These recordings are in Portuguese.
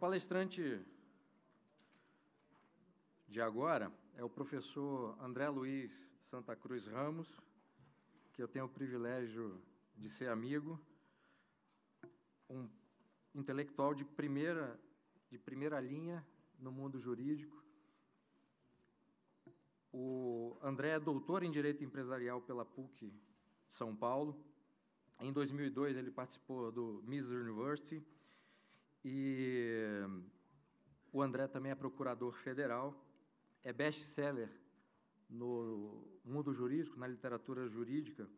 palestrante de agora é o professor André Luiz Santa Cruz Ramos, que eu tenho o privilégio de ser amigo, um intelectual de primeira linha no mundo jurídico. O André é doutor em Direito Empresarial pela PUC de São Paulo. Em 2002, ele participou do Mises University, e o André também é procurador federal, é best-seller no mundo jurídico, na literatura jurídica,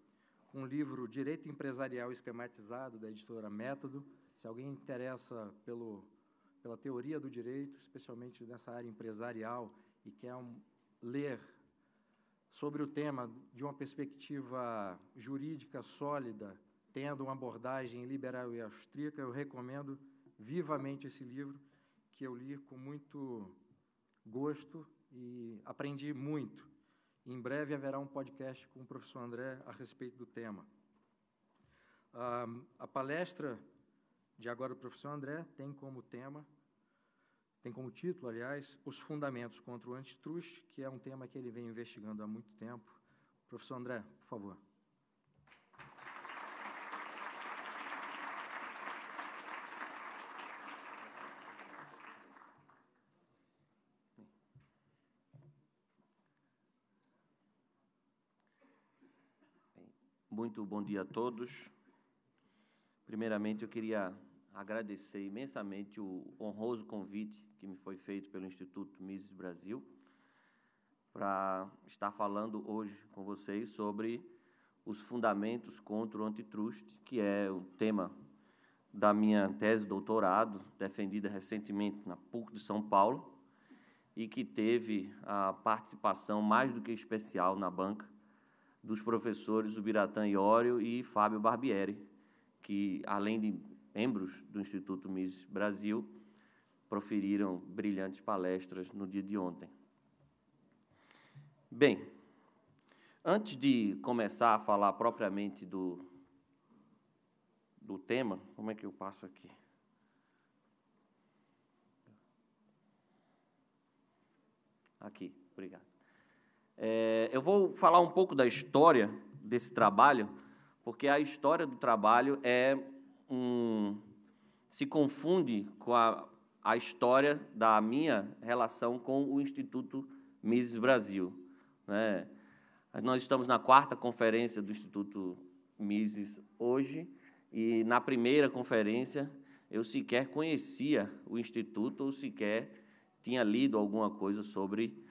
com o livro Direito Empresarial Esquematizado, da editora Método. Se alguém interessa pela teoria do direito, especialmente nessa área empresarial, e quer ler sobre o tema de uma perspectiva jurídica sólida, tendo uma abordagem liberal e austríaca, eu recomendo vivamente esse livro, que eu li com muito gosto e aprendi muito. Em breve haverá um podcast com o professor André a respeito do tema. A palestra de agora do professor André tem como título, aliás, Os Fundamentos contra o Antitrust, que é um tema que ele vem investigando há muito tempo. Professor André, por favor. Muito bom dia a todos. Primeiramente, eu queria agradecer imensamente o honroso convite que me foi feito pelo Instituto Mises Brasil para estar falando hoje com vocês sobre os fundamentos contra o antitrust, que é o tema da minha tese de doutorado, defendida recentemente na PUC de São Paulo, e que teve a participação mais do que especial na banca dos professores Ubiratã Iorio e Fábio Barbieri, que, além de membros do Instituto Mises Brasil, proferiram brilhantes palestras no dia de ontem. Bem, antes de começar a falar propriamente do tema, como é que eu passo aqui? Aqui, obrigado. Eu vou falar um pouco da história desse trabalho, porque a história do trabalho se confunde com a história da minha relação com o Instituto Mises Brasil, né? Nós estamos na 4ª conferência do Instituto Mises hoje, e na primeira conferência eu sequer conhecia o Instituto ou sequer tinha lido alguma coisa sobre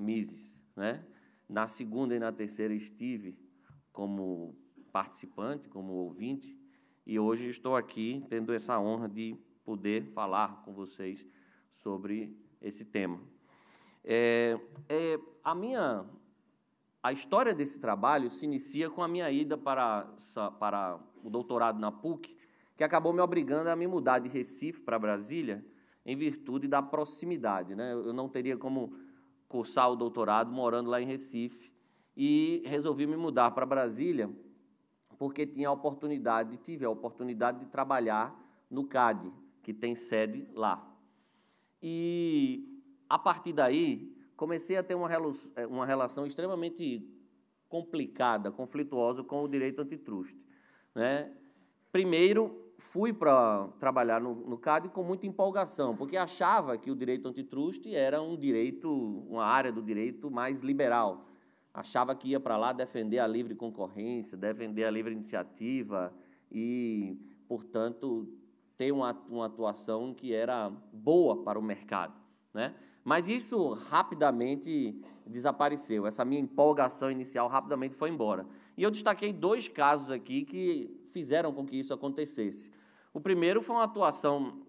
Mises, né? Na segunda e na terceira estive como participante, como ouvinte, e hoje estou aqui tendo essa honra de poder falar com vocês sobre esse tema. A história desse trabalho se inicia com a minha ida para o doutorado na PUC, que acabou me obrigando a me mudar de Recife para Brasília em virtude da proximidade, né? Eu não teria como cursar o doutorado morando lá em Recife, e resolvi me mudar para Brasília porque tive a oportunidade de trabalhar no CAD, que tem sede lá. E, a partir daí, comecei a ter uma relação extremamente complicada, conflituosa com o direito antitrust, né? Primeiro, fui para trabalhar no CAD com muita empolgação, porque achava que o direito antitrust era uma área do direito mais liberal. Achava que ia para lá defender a livre concorrência, defender a livre iniciativa e, portanto, ter uma atuação que era boa para o mercado, né? Mas isso rapidamente desapareceu, essa minha empolgação inicial rapidamente foi embora. E eu destaquei 2 casos aqui que fizeram com que isso acontecesse. O primeiro foi uma atuação,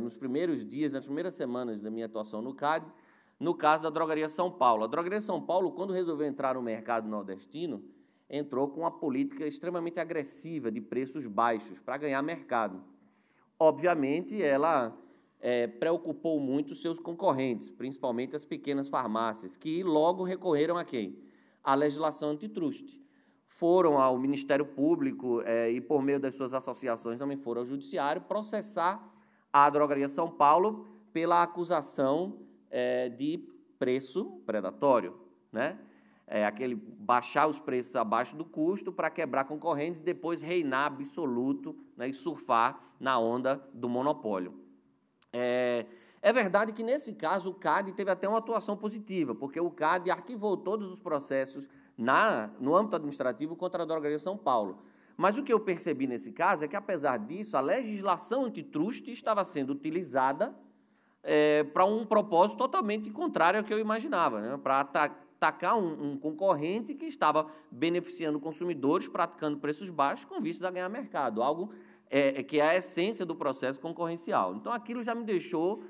nos primeiros dias, nas primeiras semanas da minha atuação no CAD, no caso da Drogaria São Paulo. A Drogaria São Paulo, quando resolveu entrar no mercado nordestino, entrou com uma política extremamente agressiva de preços baixos para ganhar mercado. Obviamente, ela preocupou muito os seus concorrentes, principalmente as pequenas farmácias, que logo recorreram a quem? À legislação antitruste. Foram ao Ministério Público e, por meio das suas associações, também foram ao Judiciário processar à Drogaria São Paulo pela acusação de preço predatório, né? Aquele baixar os preços abaixo do custo para quebrar concorrentes e depois reinar absoluto, né, e surfar na onda do monopólio. É verdade que, nesse caso, o CAD teve até uma atuação positiva, porque o CAD arquivou todos os processos no âmbito administrativo contra a Drogaria São Paulo. Mas o que eu percebi nesse caso é que, apesar disso, a legislação antitruste estava sendo utilizada para um propósito totalmente contrário ao que eu imaginava, né? Para atacar um concorrente que estava beneficiando consumidores, praticando preços baixos, com vistas a ganhar mercado, algo que é a essência do processo concorrencial. Então, aquilo já me deixou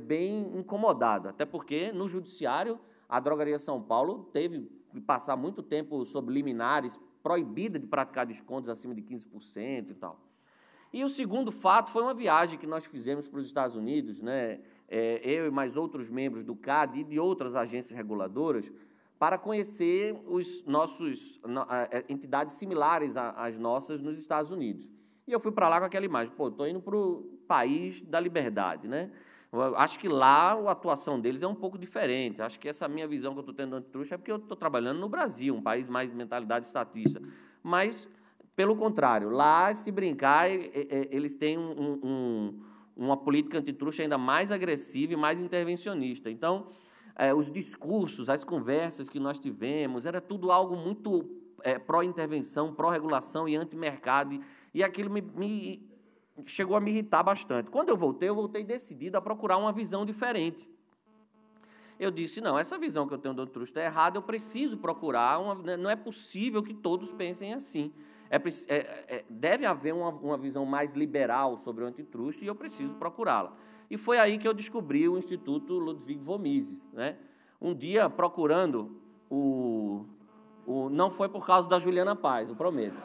bem incomodado, até porque, no judiciário, a Drogaria São Paulo teve que passar muito tempo sob liminares, proibida de praticar descontos acima de 15% e tal. E o segundo fato foi uma viagem que nós fizemos para os Estados Unidos, né? Eu e mais outros membros do CAD e de outras agências reguladoras, para conhecer entidades similares às nossas nos Estados Unidos. E eu fui para lá com aquela imagem, estou indo para o país da liberdade, né? Eu acho que lá a atuação deles é um pouco diferente. Acho que essa minha visão que eu estou tendo do antitruste é porque eu estou trabalhando no Brasil, um país mais de mentalidade estatista. Mas, pelo contrário, lá, se brincar, eles têm uma política antitruste ainda mais agressiva e mais intervencionista. Então, os discursos, as conversas que nós tivemos, era tudo algo muito pró-intervenção, pró-regulação e anti-mercado, e aquilo chegou a me irritar bastante. Quando eu voltei decidido a procurar uma visão diferente. Eu disse, não, essa visão que eu tenho do antitruste é errada, eu preciso procurar, não é possível que todos pensem assim. Deve haver uma visão mais liberal sobre o antitruste e eu preciso procurá-la. E foi aí que eu descobri o Instituto Ludwig von Mises, né? Um dia, procurando não foi por causa da Juliana Paz, eu prometo.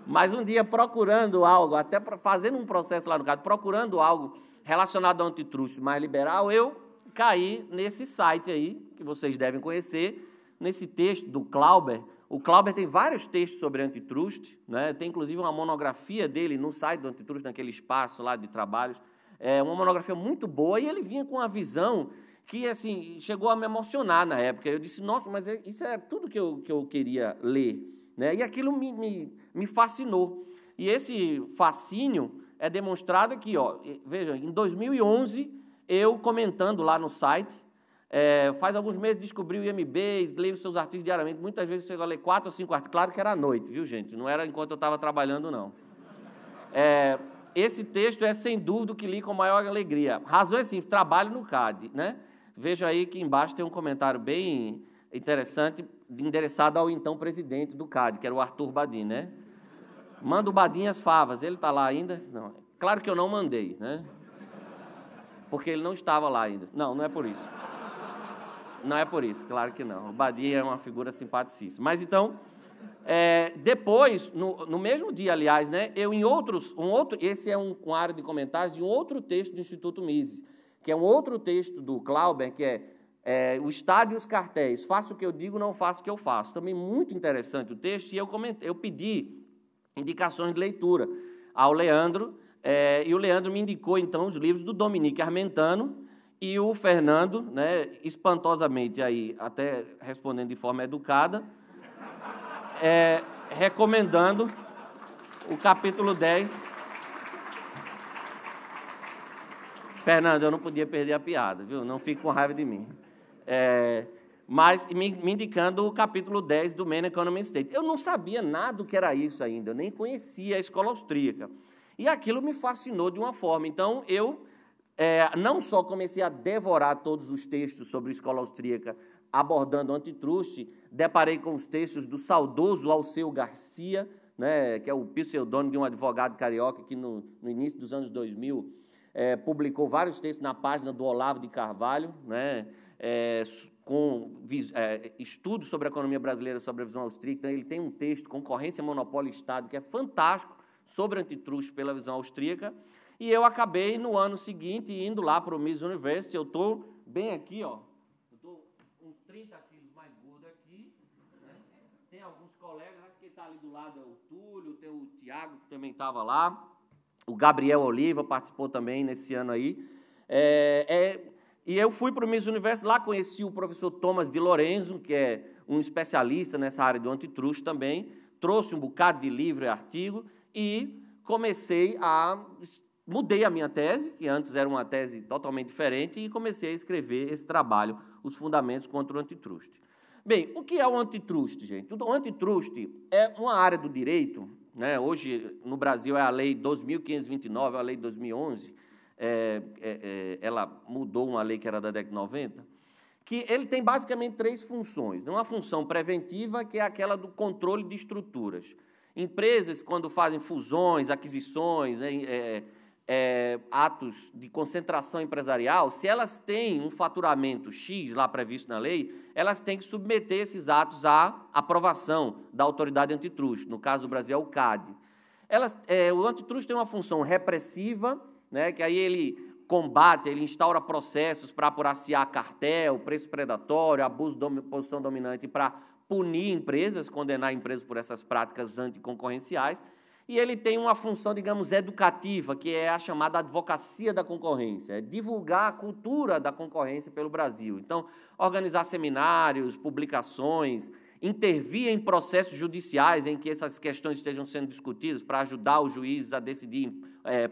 Mas um dia, procurando algo, até fazendo um processo lá no CAD, procurando algo relacionado ao antitruste mais liberal, eu caí nesse site aí, que vocês devem conhecer, nesse texto do Clauber. O Clauber tem vários textos sobre antitruste, né? Tem, inclusive, uma monografia dele no site do antitruste, naquele espaço lá de trabalhos. É uma monografia muito boa, e ele vinha com uma visão que, assim, chegou a me emocionar na época. Eu disse, nossa, mas isso é tudo que eu queria ler, né? E aquilo me fascinou. E esse fascínio é demonstrado aqui, ó. Veja, em 2011, eu comentando lá no site, faz alguns meses descobri o IMB, leio seus artigos diariamente, muitas vezes chego a ler 4 ou 5 artigos, claro que era à noite, viu, gente? Não era enquanto eu estava trabalhando, não. Esse texto é, sem dúvida, o que li com maior alegria. Razão é assim, trabalho no CAD, né? Veja aí que embaixo tem um comentário bem interessante, endereçado ao então presidente do CAD, que era o Arthur Badin, né? Manda o Badin as favas, ele está lá ainda? Não. Claro que eu não mandei, né? Porque ele não estava lá ainda. Não é por isso. Não é por isso, claro que não. O Badin é uma figura simpaticíssima. Mas, então, depois, no mesmo dia, aliás, né, eu em esse é uma área de comentários de um outro texto do Instituto Mises, que é um outro texto do Clauber, que o Estado e os cartéis, faço o que eu digo, não faço o que eu faço. Também muito interessante o texto, e eu pedi indicações de leitura ao Leandro, e o Leandro me indicou, então, os livros do Dominique Armentano, e o Fernando, né, espantosamente, aí, até respondendo de forma educada, recomendando o capítulo 10. Fernando, eu não podia perder a piada, viu? Não fique com raiva de mim. Mas me indicando o capítulo 10 do Main Economy and State. Eu não sabia nada do que era isso ainda, eu nem conhecia a escola austríaca. E aquilo me fascinou de uma forma. Então, eu não só comecei a devorar todos os textos sobre a escola austríaca abordando o antitruste, deparei com os textos do saudoso Alceu Garcia, né, que é o pseudônimo de um advogado carioca que, no início dos anos 2000, publicou vários textos na página do Olavo de Carvalho, né, com estudos sobre a economia brasileira, sobre a visão austríaca. Então, ele tem um texto, Concorrência, Monopólio e Estado, que é fantástico, sobre antitruste pela visão austríaca. E eu acabei, no ano seguinte, indo lá para o Mises University. Eu estou bem aqui, ó. Eu estou uns 30 quilos mais gordo aqui, né? Tem alguns colegas, acho que está ali do lado é o Túlio, tem o Tiago, que também estava lá, o Gabriel Oliva participou também nesse ano aí. E eu fui para o Miss Universo, lá conheci o professor Thomas de Lorenzo, que é um especialista nessa área do antitruste também, trouxe um bocado de livro e artigo, e mudei a minha tese, que antes era uma tese totalmente diferente, e comecei a escrever esse trabalho, Os Fundamentos contra o Antitruste. Bem, o que é o antitruste, gente? O antitruste é uma área do direito, né? Hoje, no Brasil, é a Lei 2.529, a Lei de 2011, ela mudou uma lei que era da década de 90, que ele tem basicamente 3 funções. Uma função preventiva, que é aquela do controle de estruturas. Empresas, quando fazem fusões, aquisições, né, atos de concentração empresarial, se elas têm um faturamento X lá previsto na lei, elas têm que submeter esses atos à aprovação da autoridade antitruste. No caso do Brasil, é o CAD. O antitruste tem uma função repressiva, né, que aí ele combate, ele instaura processos para apurar se há cartel, preço predatório, abuso de posição dominante, para punir empresas, condenar empresas por essas práticas anticoncorrenciais. E ele tem uma função, digamos, educativa, que é a chamada advocacia da concorrência, é divulgar a cultura da concorrência pelo Brasil. Então, organizar seminários, publicações, intervir em processos judiciais em que essas questões estejam sendo discutidas para ajudar os juízes a decidir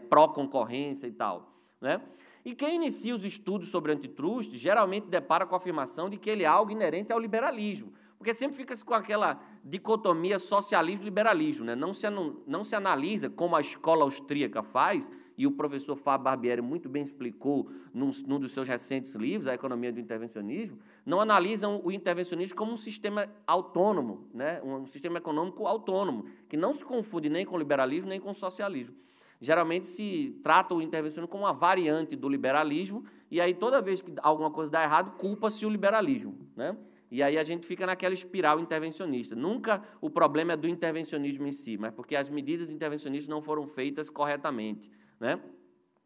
pró-concorrência e tal, né? E quem inicia os estudos sobre antitruste geralmente depara com a afirmação de que ele é algo inerente ao liberalismo, porque sempre fica-se com aquela dicotomia socialismo-liberalismo, né? Não se analisa, como a escola austríaca faz, e o professor Fábio Barbieri muito bem explicou num dos seus recentes livros, A Economia do Intervencionismo, não analisam o intervencionismo como um sistema autônomo, né? Um sistema econômico autônomo, que não se confunde nem com o liberalismo, nem com o socialismo. Geralmente se trata o intervencionismo como uma variante do liberalismo, e aí toda vez que alguma coisa dá errado, culpa-se o liberalismo, né? E aí a gente fica naquela espiral intervencionista. Nunca o problema é do intervencionismo em si, mas porque as medidas intervencionistas não foram feitas corretamente, né?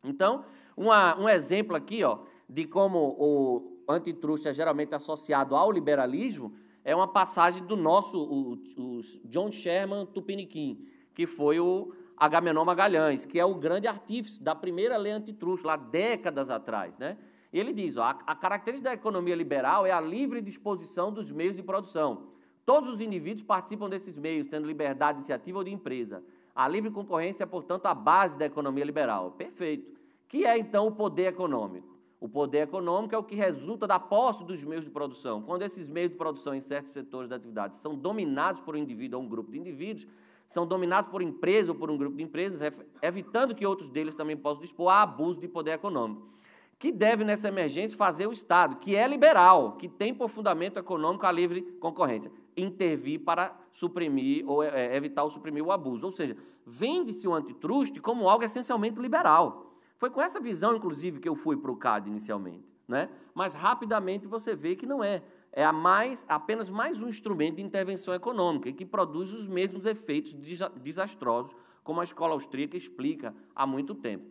Então, um exemplo aqui, ó, de como o antitruste é geralmente associado ao liberalismo é uma passagem do nosso o John Sherman Tupiniquim, que foi o Agamenon Magalhães, que é o grande artífice da primeira lei antitruste, lá décadas atrás, né? E ele diz, ó, a característica da economia liberal é a livre disposição dos meios de produção. Todos os indivíduos participam desses meios, tendo liberdade de iniciativa ou de empresa. A livre concorrência é, portanto, a base da economia liberal. Perfeito. Que é, então, o poder econômico? O poder econômico é o que resulta da posse dos meios de produção. Quando esses meios de produção em certos setores da atividade são dominados por um indivíduo ou um grupo de indivíduos, são dominados por empresa ou por um grupo de empresas, evitando que outros deles também possam dispor a abuso de poder econômico. Que deve, nessa emergência, fazer o Estado, que é liberal, que tem por fundamento econômico a livre concorrência, intervir para suprimir ou evitar suprimir o abuso. Ou seja, vende-se o antitruste como algo essencialmente liberal. Foi com essa visão, inclusive, que eu fui para o CAD inicialmente, né? Mas rapidamente você vê que não é. É apenas mais um instrumento de intervenção econômica e que produz os mesmos efeitos desastrosos, como a escola austríaca explica há muito tempo,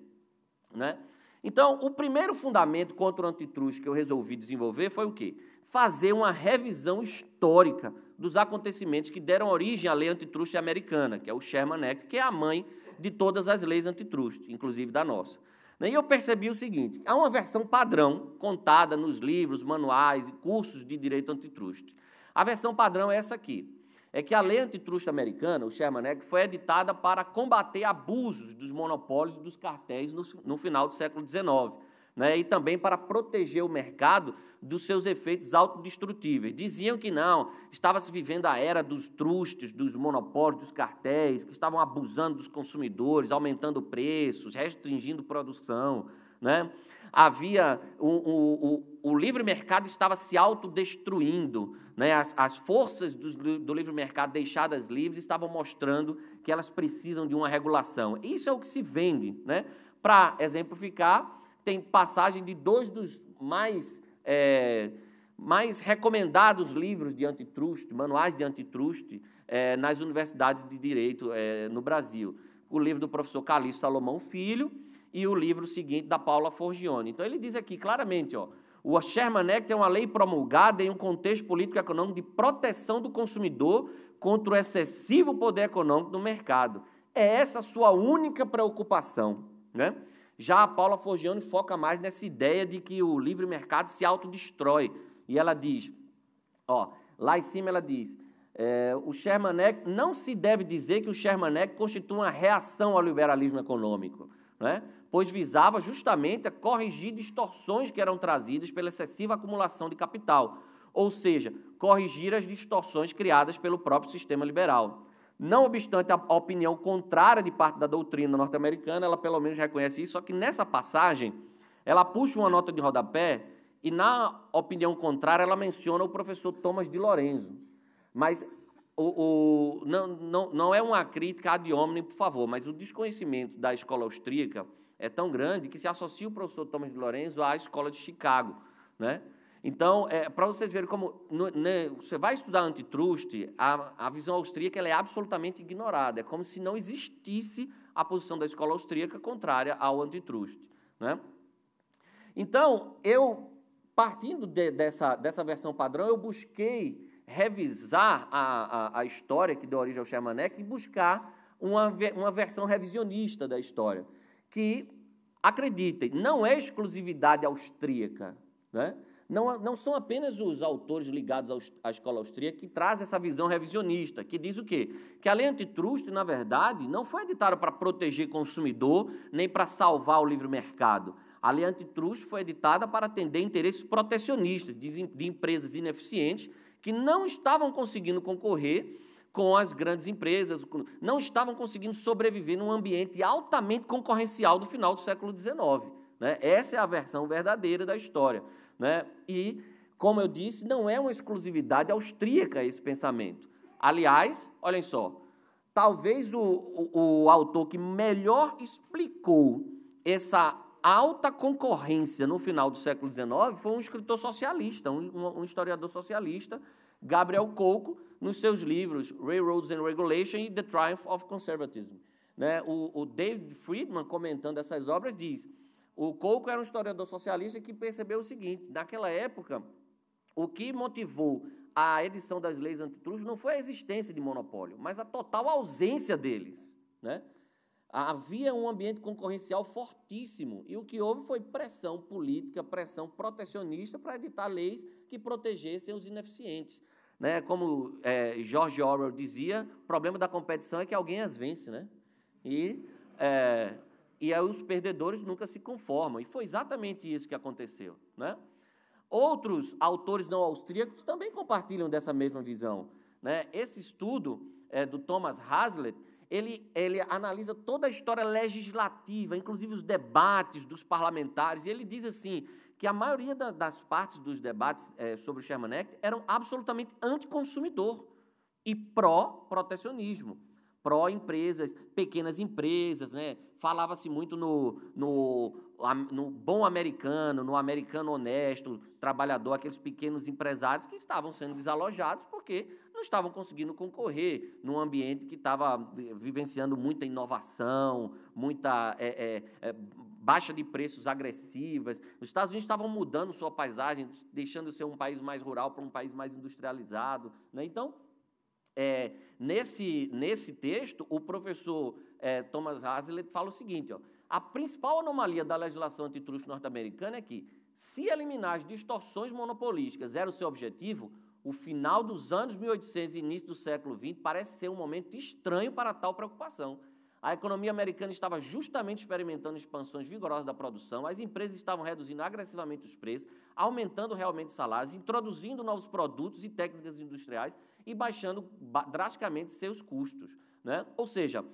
né? Então, o primeiro fundamento contra o antitruste que eu resolvi desenvolver foi o quê? Fazer uma revisão histórica dos acontecimentos que deram origem à lei antitruste americana, que é o Sherman Act, que é a mãe de todas as leis antitruste, inclusive da nossa. E eu percebi o seguinte, há uma versão padrão contada nos livros, manuais e cursos de direito antitruste. A versão padrão é essa aqui. É que a lei antitruste americana, o Sherman Act, foi editada para combater abusos dos monopólios e dos cartéis no final do século XIX, né? E também para proteger o mercado dos seus efeitos autodestrutíveis. Diziam que não, estava-se vivendo a era dos trustes, dos monopólios, dos cartéis, que estavam abusando dos consumidores, aumentando preços, restringindo produção, né? Havia o livre mercado estava se autodestruindo, né? As forças do livre mercado deixadas livres estavam mostrando que elas precisam de uma regulação. Isso é o que se vende, né? Para exemplificar, tem passagem de 2 dos mais recomendados livros de antitruste, manuais de antitruste, nas universidades de direito no Brasil. O livro do professor Calixto Salomão Filho e o livro seguinte da Paula Forgione. Então, ele diz aqui claramente, ó, O Sherman Act é uma lei promulgada em um contexto político e econômico de proteção do consumidor contra o excessivo poder econômico do mercado. É essa a sua única preocupação, né? Já a Paula Forgione foca mais nessa ideia de que o livre mercado se autodestrói. E ela diz, lá em cima ela diz, o Sherman Act, não se deve dizer que o Sherman Act constitui uma reação ao liberalismo econômico, né? Pois visava justamente a corrigir distorções que eram trazidas pela excessiva acumulação de capital, ou seja, corrigir as distorções criadas pelo próprio sistema liberal. Não obstante a opinião contrária de parte da doutrina norte-americana, ela pelo menos reconhece isso, só que nessa passagem ela puxa uma nota de rodapé e, na opinião contrária, ela menciona o professor Thomas de Lorenzo. Mas não é uma crítica ad hominem, por favor, mas o desconhecimento da escola austríaca é tão grande que se associa o professor Thomas de Lorenzo à escola de Chicago, né? Então, para vocês verem como você vai estudar antitrust, a visão austríaca ela é absolutamente ignorada. É como se não existisse a posição da escola austríaca contrária ao antitrust, né? Então, partindo dessa versão padrão, eu busquei revisar a história que deu origem ao Sherman Act e buscar uma versão revisionista da história, que, acreditem, não é exclusividade austríaca, né? Não são apenas os autores ligados à escola austríaca que trazem essa visão revisionista, que diz o quê? Que a lei antitrust, na verdade, não foi editada para proteger o consumidor, nem para salvar o livre mercado. A lei antitrust foi editada para atender interesses protecionistas de empresas ineficientes que não estavam conseguindo concorrer com as grandes empresas, não estavam conseguindo sobreviver num ambiente altamente concorrencial do final do século XIX. Né? Essa é a versão verdadeira da história. Né? E, como eu disse, não é uma exclusividade austríaca esse pensamento. Aliás, olhem só, talvez o autor que melhor explicou essa alta concorrência no final do século XIX foi um escritor socialista, um historiador socialista, Gabriel Coco, nos seus livros Railroads and Regulation e The Triumph of Conservatism. Né? O David Friedman, comentando essas obras, diz: o Coco era um historiador socialista que percebeu o seguinte: naquela época, o que motivou a edição das leis antitrust não foi a existência de monopólio, mas a total ausência deles. Né? Havia um ambiente concorrencial fortíssimo e o que houve foi pressão política, pressão protecionista para editar leis que protegessem os ineficientes. Né? Como George Orwell dizia, o problema da competição é que alguém as vence. Né? E aí os perdedores nunca se conformam. E foi exatamente isso que aconteceu. Né? Outros autores não austríacos também compartilham dessa mesma visão. Né? Esse estudo do Thomas Hazlitt, ele analisa toda a história legislativa, inclusive os debates dos parlamentares, e ele diz assim, que a maioria das partes dos debates sobre o Sherman Act eram absolutamente anticonsumidor e pró-protecionismo, pró-empresas, pequenas empresas, né? Falava-se muito no bom americano, no americano honesto, trabalhador, aqueles pequenos empresários que estavam sendo desalojados porque não estavam conseguindo concorrer num ambiente que estava vivenciando muita inovação, muita baixa de preços agressivas. Os Estados Unidos estavam mudando sua paisagem, deixando de ser um país mais rural para um país mais industrializado. Né? Então, nesse texto, o professor Thomas Hazlitt fala o seguinte: a principal anomalia da legislação antitrust norte-americana é que, se eliminar as distorções monopolísticas era o seu objetivo, o final dos anos 1800 e início do século XX parece ser um momento estranho para tal preocupação. A economia americana estava justamente experimentando expansões vigorosas da produção, as empresas estavam reduzindo agressivamente os preços, aumentando realmente os salários, introduzindo novos produtos e técnicas industriais e baixando drasticamente seus custos. Né? Ou seja,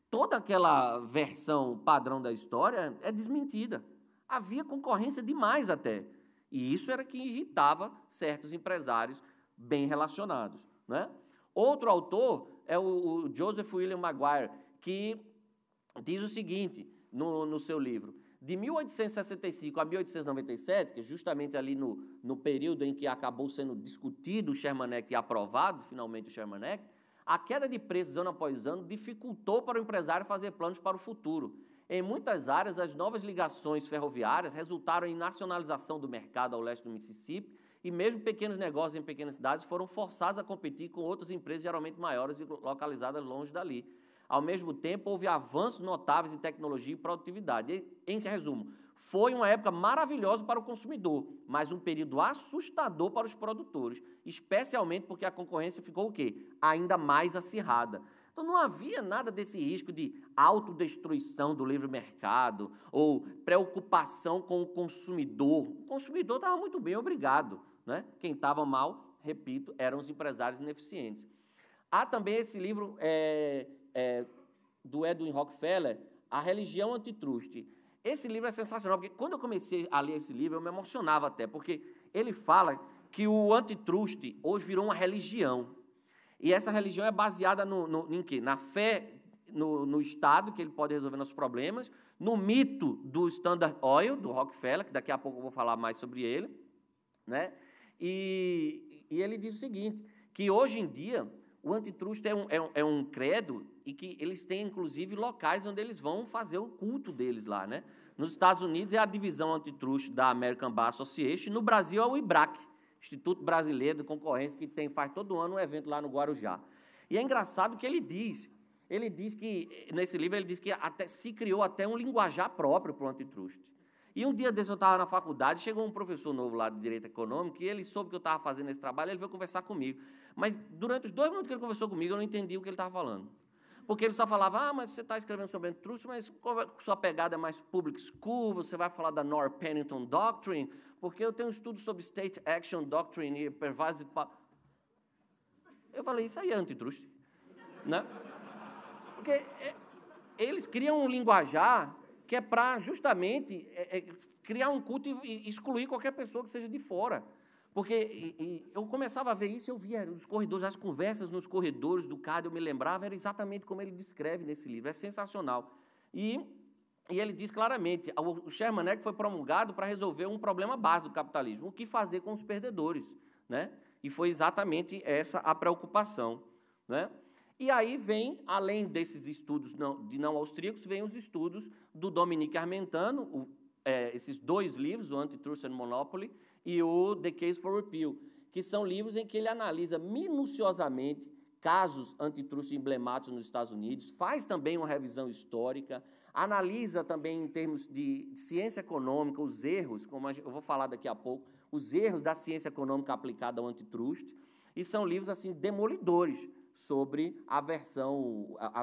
toda aquela versão padrão da história é desmentida. Havia concorrência demais até. E isso era que irritava certos empresários bem relacionados. Né? Outro autor é o Joseph William Maguire, que diz o seguinte no seu livro: de 1865 a 1897, que é justamente ali no período em que acabou sendo discutido o Sherman Act e aprovado finalmente o Sherman Act, a queda de preços ano após ano dificultou para o empresário fazer planos para o futuro. Em muitas áreas, as novas ligações ferroviárias resultaram em nacionalização do mercado ao leste do Mississippi e mesmo pequenos negócios em pequenas cidades foram forçados a competir com outras empresas geralmente maiores e localizadas longe dali. Ao mesmo tempo, houve avanços notáveis em tecnologia e produtividade. Em resumo, foi uma época maravilhosa para o consumidor, mas um período assustador para os produtores, especialmente porque a concorrência ficou o quê? Ainda mais acirrada. Então, não havia nada desse risco de autodestruição do livre mercado ou preocupação com o consumidor. O consumidor estava muito bem, obrigado. Né? Quem estava mal, repito, eram os empresários ineficientes. Há também esse livro do Edwin Rockefeller, A Religião Antitruste. Esse livro é sensacional, porque quando eu comecei a ler esse livro, eu me emocionava até, porque ele fala que o antitruste hoje virou uma religião. E essa religião é baseada em quê? Na fé no Estado, que ele pode resolver nossos problemas, no mito do Standard Oil, do Rockefeller, que daqui a pouco eu vou falar mais sobre ele, né? E ele diz o seguinte, que hoje em dia o antitruste é um credo e que eles têm, inclusive, locais onde eles vão fazer o culto deles lá, né? Nos Estados Unidos é a divisão antitruste da American Bar Association, no Brasil é o IBRAC, Instituto Brasileiro de Concorrência, que faz todo ano um evento lá no Guarujá. E é engraçado que ele diz que, nesse livro, ele diz que se criou até um linguajar próprio para o antitruste. E um dia desse eu estava na faculdade, chegou um professor novo lá de Direito Econômico, e ele soube que eu estava fazendo esse trabalho, ele veio conversar comigo. Mas, durante os 2 minutos que ele conversou comigo, eu não entendi o que ele estava falando. Porque ele só falava, mas você está escrevendo sobre antitruste, mas sua pegada é mais public school, você vai falar da North Pennington Doctrine, porque eu tenho um estudo sobre State Action Doctrine e Pervasive... Eu falei, isso aí é antitruste. Né? Porque eles criam um linguajar que é para, justamente, criar um culto e excluir qualquer pessoa que seja de fora. Porque eu começava a ver isso, eu via os corredores, as conversas nos corredores do CAD, eu me lembrava, era exatamente como ele descreve nesse livro, é sensacional. E ele diz claramente, o Sherman Act foi promulgado para resolver um problema básico do capitalismo, o que fazer com os perdedores, né? E foi exatamente essa a preocupação, né? E aí vem, além desses estudos de não austríacos, vem os estudos do Dominique Armentano, esses 2 livros, o Antitrust and Monopoly e o The Case for Repeal, que são livros em que ele analisa minuciosamente casos antitruste emblemáticos nos Estados Unidos, faz também uma revisão histórica, analisa também em termos de ciência econômica os erros, como eu vou falar daqui a pouco, os erros da ciência econômica aplicada ao antitruste, e são livros assim demolidores sobre a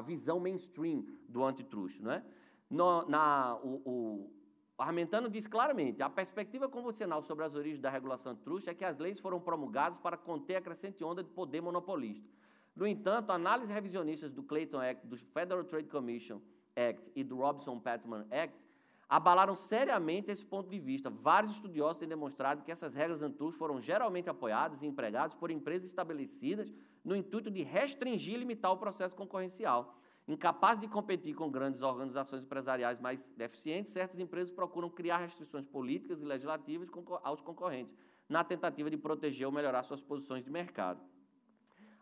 visão mainstream do antitruste, né? O Armentano diz claramente, a perspectiva convencional sobre as origens da regulação antitruste é que as leis foram promulgadas para conter a crescente onda de poder monopolista. No entanto, análises revisionistas do Clayton Act, do Federal Trade Commission Act e do Robinson-Patman Act abalaram seriamente esse ponto de vista. Vários estudiosos têm demonstrado que essas regras antitruste foram geralmente apoiadas e empregadas por empresas estabelecidas no intuito de restringir e limitar o processo concorrencial. Incapazes de competir com grandes organizações empresariais mais deficientes, certas empresas procuram criar restrições políticas e legislativas aos concorrentes, na tentativa de proteger ou melhorar suas posições de mercado.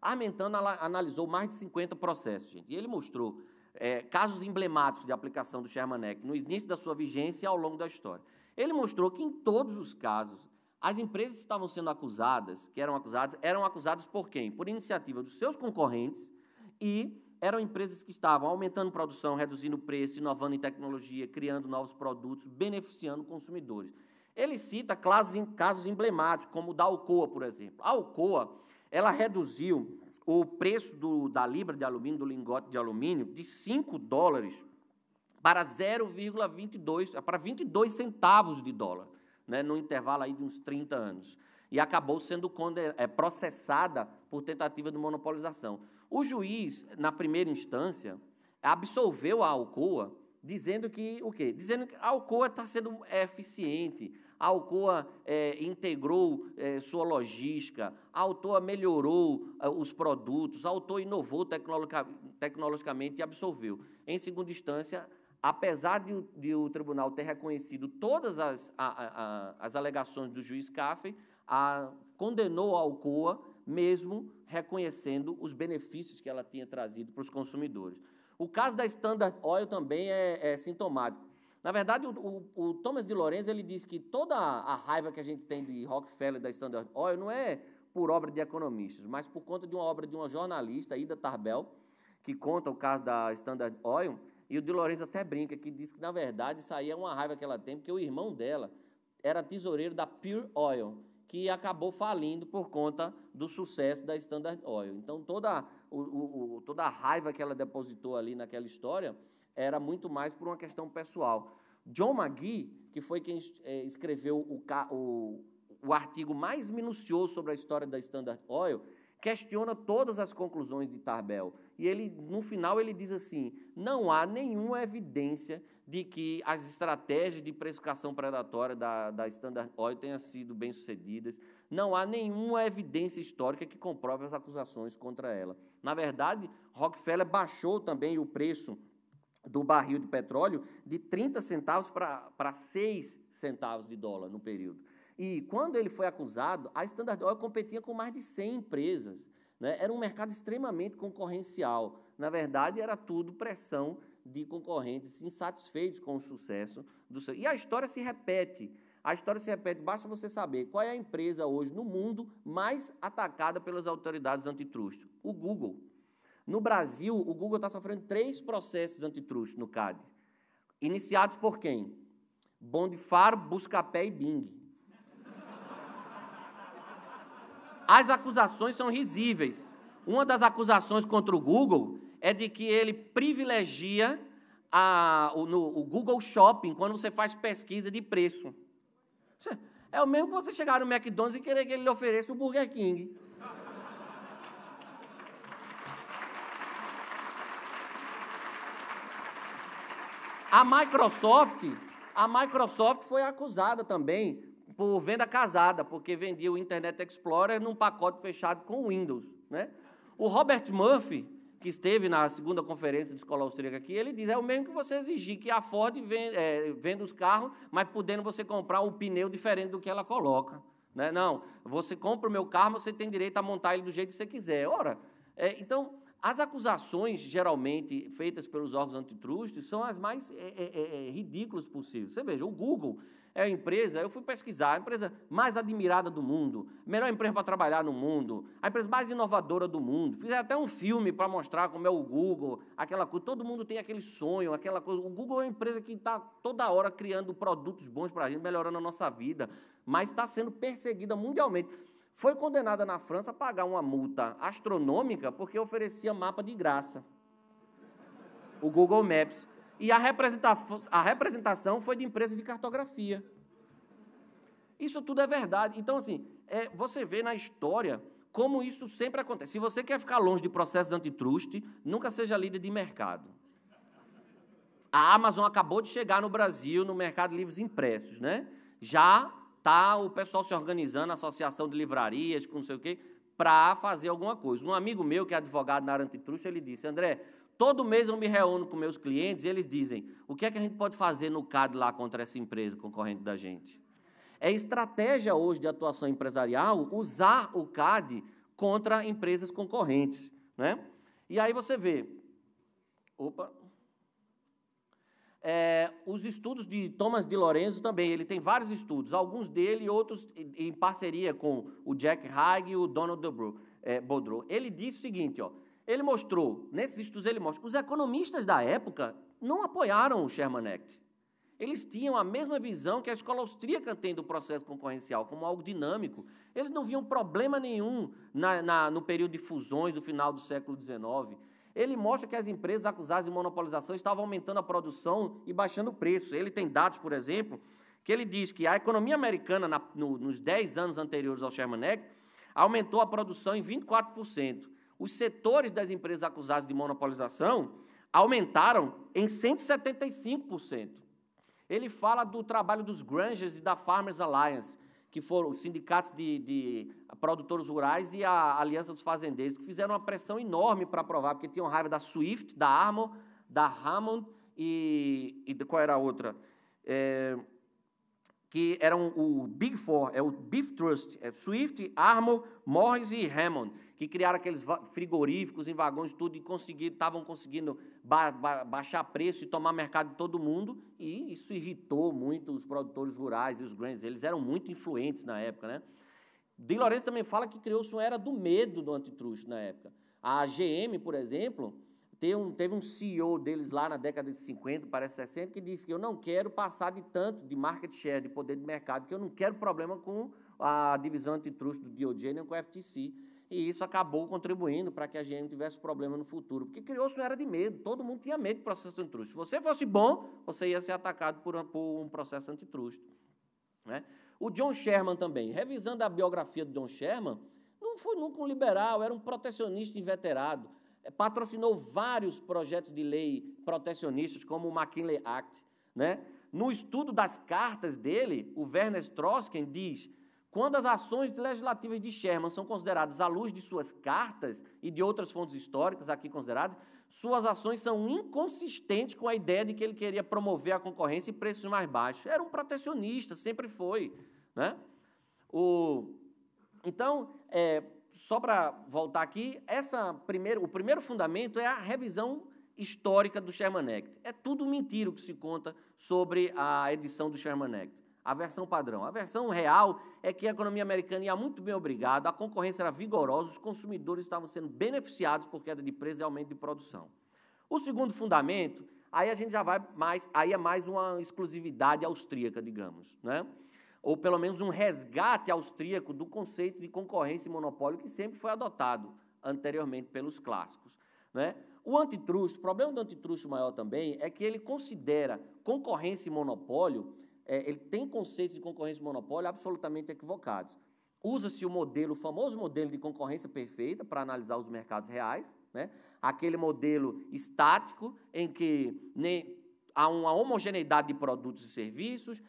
Armentano analisou mais de 50 processos, gente, e ele mostrou casos emblemáticos de aplicação do Sherman Act no início da sua vigência e ao longo da história. Ele mostrou que, em todos os casos, as empresas que estavam sendo acusadas, eram acusadas por quem? Por iniciativa dos seus concorrentes e eram empresas que estavam aumentando produção, reduzindo o preço, inovando em tecnologia, criando novos produtos, beneficiando consumidores. Ele cita casos emblemáticos, como o da Alcoa, por exemplo. A Alcoa, ela reduziu o preço da libra de alumínio, do lingote de alumínio, de $5 para 0,22, para 22 centavos de dólar, né, no intervalo aí de uns 30 anos. E acabou sendo processada por tentativa de monopolização. O juiz, na primeira instância, absolveu a Alcoa, dizendo que o quê? Dizendo que a Alcoa está sendo eficiente, a Alcoa integrou sua logística, a Alcoa melhorou os produtos, a Alcoa inovou tecnologicamente e absolveu. Em segunda instância, apesar de o tribunal ter reconhecido todas as alegações do juiz Caffey, condenou a Alcoa, mesmo reconhecendo os benefícios que ela tinha trazido para os consumidores. O caso da Standard Oil também é sintomático. Na verdade, o Thomas de Lorenzo ele diz que toda a raiva que a gente tem de Rockefeller e da Standard Oil não é por obra de economistas, mas por conta de uma obra de uma jornalista, Ida Tarbell, que conta o caso da Standard Oil, e o de Lorenzo até brinca, que diz que, na verdade, isso aí é uma raiva que ela tem, porque o irmão dela era tesoureiro da Pure Oil, que acabou falindo por conta do sucesso da Standard Oil. Então, toda a raiva que ela depositou ali naquela história era muito mais por uma questão pessoal. John McGee, que foi quem escreveu o artigo mais minucioso sobre a história da Standard Oil, questiona todas as conclusões de Tarbell. E ele, no final, ele diz assim, não há nenhuma evidência de que as estratégias de precificação predatória da Standard Oil tenham sido bem-sucedidas. Não há nenhuma evidência histórica que comprove as acusações contra ela. Na verdade, Rockefeller baixou também o preço do barril de petróleo de 30 centavos para 6 centavos de dólar no período. E, quando ele foi acusado, a Standard Oil competia com mais de 100 empresas. Né? Era um mercado extremamente concorrencial. Na verdade, era tudo pressão de concorrentes insatisfeitos com o sucesso do seu. E a história se repete. A história se repete. Basta você saber qual é a empresa hoje no mundo mais atacada pelas autoridades antitrust. O Google. No Brasil, o Google está sofrendo 3 processos antitrust no CAD. Iniciados por quem? Bondfar, Buscapé e Bing. As acusações são risíveis. Uma das acusações contra o Google é de que ele privilegia o Google Shopping quando você faz pesquisa de preço. É o mesmo que você chegar no McDonald's e querer que ele lhe ofereça o Burger King. A Microsoft foi acusada também por venda casada, porque vendia o Internet Explorer num pacote fechado com o Windows. Né? O Robert Murphy, que esteve na segunda conferência de escola austríaca aqui, ele diz, é o mesmo que você exigir que a Ford venda os carros, mas podendo você comprar um pneu diferente do que ela coloca. Né? Não, você compra o meu carro, você tem direito a montar ele do jeito que você quiser. Ora, então, as acusações, geralmente, feitas pelos órgãos antitrust, são as mais ridículas possíveis. Você veja, o Google é a empresa, eu fui pesquisar, a empresa mais admirada do mundo, melhor empresa para trabalhar no mundo, a empresa mais inovadora do mundo. Fizeram até um filme para mostrar como é o Google, aquela coisa, todo mundo tem aquele sonho, aquela coisa. O Google é uma empresa que está toda hora criando produtos bons para a gente, melhorando a nossa vida, mas está sendo perseguida mundialmente. Foi condenada na França a pagar uma multa astronômica porque oferecia mapa de graça, o Google Maps. E a representação foi de empresa de cartografia. Isso tudo é verdade. Então, assim, você vê na história como isso sempre acontece. Se você quer ficar longe de processos antitrust, nunca seja líder de mercado. A Amazon acabou de chegar no Brasil, no mercado de livros impressos. Né? Já está o pessoal se organizando, a associação de livrarias, com não sei o quê, para fazer alguma coisa. Um amigo meu, que é advogado na área antitrust, ele disse, André, todo mês eu me reúno com meus clientes e eles dizem, o que é que a gente pode fazer no CAD lá contra essa empresa concorrente da gente? É estratégia hoje de atuação empresarial usar o CAD contra empresas concorrentes. Né? E aí você vê... os estudos de Thomas de Lorenzo também, ele tem vários estudos, alguns dele e outros em parceria com o Jack Haig e o Donald Boudreau. Ele disse o seguinte, ele mostrou, nesses estudos ele mostra, os economistas da época não apoiaram o Sherman Act. Eles tinham a mesma visão que a escola austríaca tem do processo concorrencial, como algo dinâmico. Eles não viam problema nenhum no período de fusões do final do século XIX. Ele mostra que as empresas acusadas de monopolização estavam aumentando a produção e baixando o preço. Ele tem dados, por exemplo, que ele diz que a economia americana, nos 10 anos anteriores ao Sherman Act, aumentou a produção em 24%. Os setores das empresas acusadas de monopolização aumentaram em 175%. Ele fala do trabalho dos Grangers e da Farmers Alliance, que foram os sindicatos de produtores rurais e a Aliança dos Fazendeiros, que fizeram uma pressão enorme para aprovar, porque tinham raiva da Swift, da Armour, da Hammond e qual era a outra? que eram o Big Four, o Beef Trust, Swift, Armour, Morris e Hammond, que criaram aqueles frigoríficos em vagões, tudo, e estavam conseguindo baixar preço e tomar mercado de todo mundo, e isso irritou muito os produtores rurais e os grandes, eles eram muito influentes na época, né? De Lorenzo também fala que criou-se uma era do medo do antitruste na época. A GM, por exemplo, teve um CEO deles lá na década de 50, parece 60, que disse que eu não quero passar de tanto de market share, de poder de mercado, que eu não quero problema com a divisão antitruste do DOJ nem com o FTC. E isso acabou contribuindo para que a GM tivesse problema no futuro, porque criou-se uma era de medo, todo mundo tinha medo do processo antitruste. Se você fosse bom, você ia ser atacado por um processo antitruste, né? O John Sherman também, revisando a biografia do John Sherman, não foi nunca um liberal, era um protecionista inveterado, patrocinou vários projetos de lei protecionistas, como o McKinley Act, né? No estudo das cartas dele, o Werner Strosken diz: quando as ações legislativas de Sherman são consideradas à luz de suas cartas e de outras fontes históricas aqui consideradas, suas ações são inconsistentes com a ideia de que ele queria promover a concorrência e preços mais baixos. Era um protecionista, sempre foi, né? Então, só para voltar aqui, o primeiro fundamento é a revisão histórica do Sherman Act. É tudo mentira o que se conta sobre a edição do Sherman Act. A versão padrão. A versão real é que a economia americana ia muito bem obrigada, a concorrência era vigorosa, os consumidores estavam sendo beneficiados por queda de preço e aumento de produção. O segundo fundamento, aí a gente já vai mais, aí é mais uma exclusividade austríaca, digamos, né? Ou pelo menos um resgate austríaco do conceito de concorrência e monopólio que sempre foi adotado anteriormente pelos clássicos, né? O antitruste, o problema do antitruste maior também é que ele considera concorrência e monopólio, ele tem conceitos de concorrência e monopólio absolutamente equivocados. Usa-se o famoso modelo de concorrência perfeita para analisar os mercados reais, né? Aquele modelo estático em que há uma homogeneidade de produtos e serviços,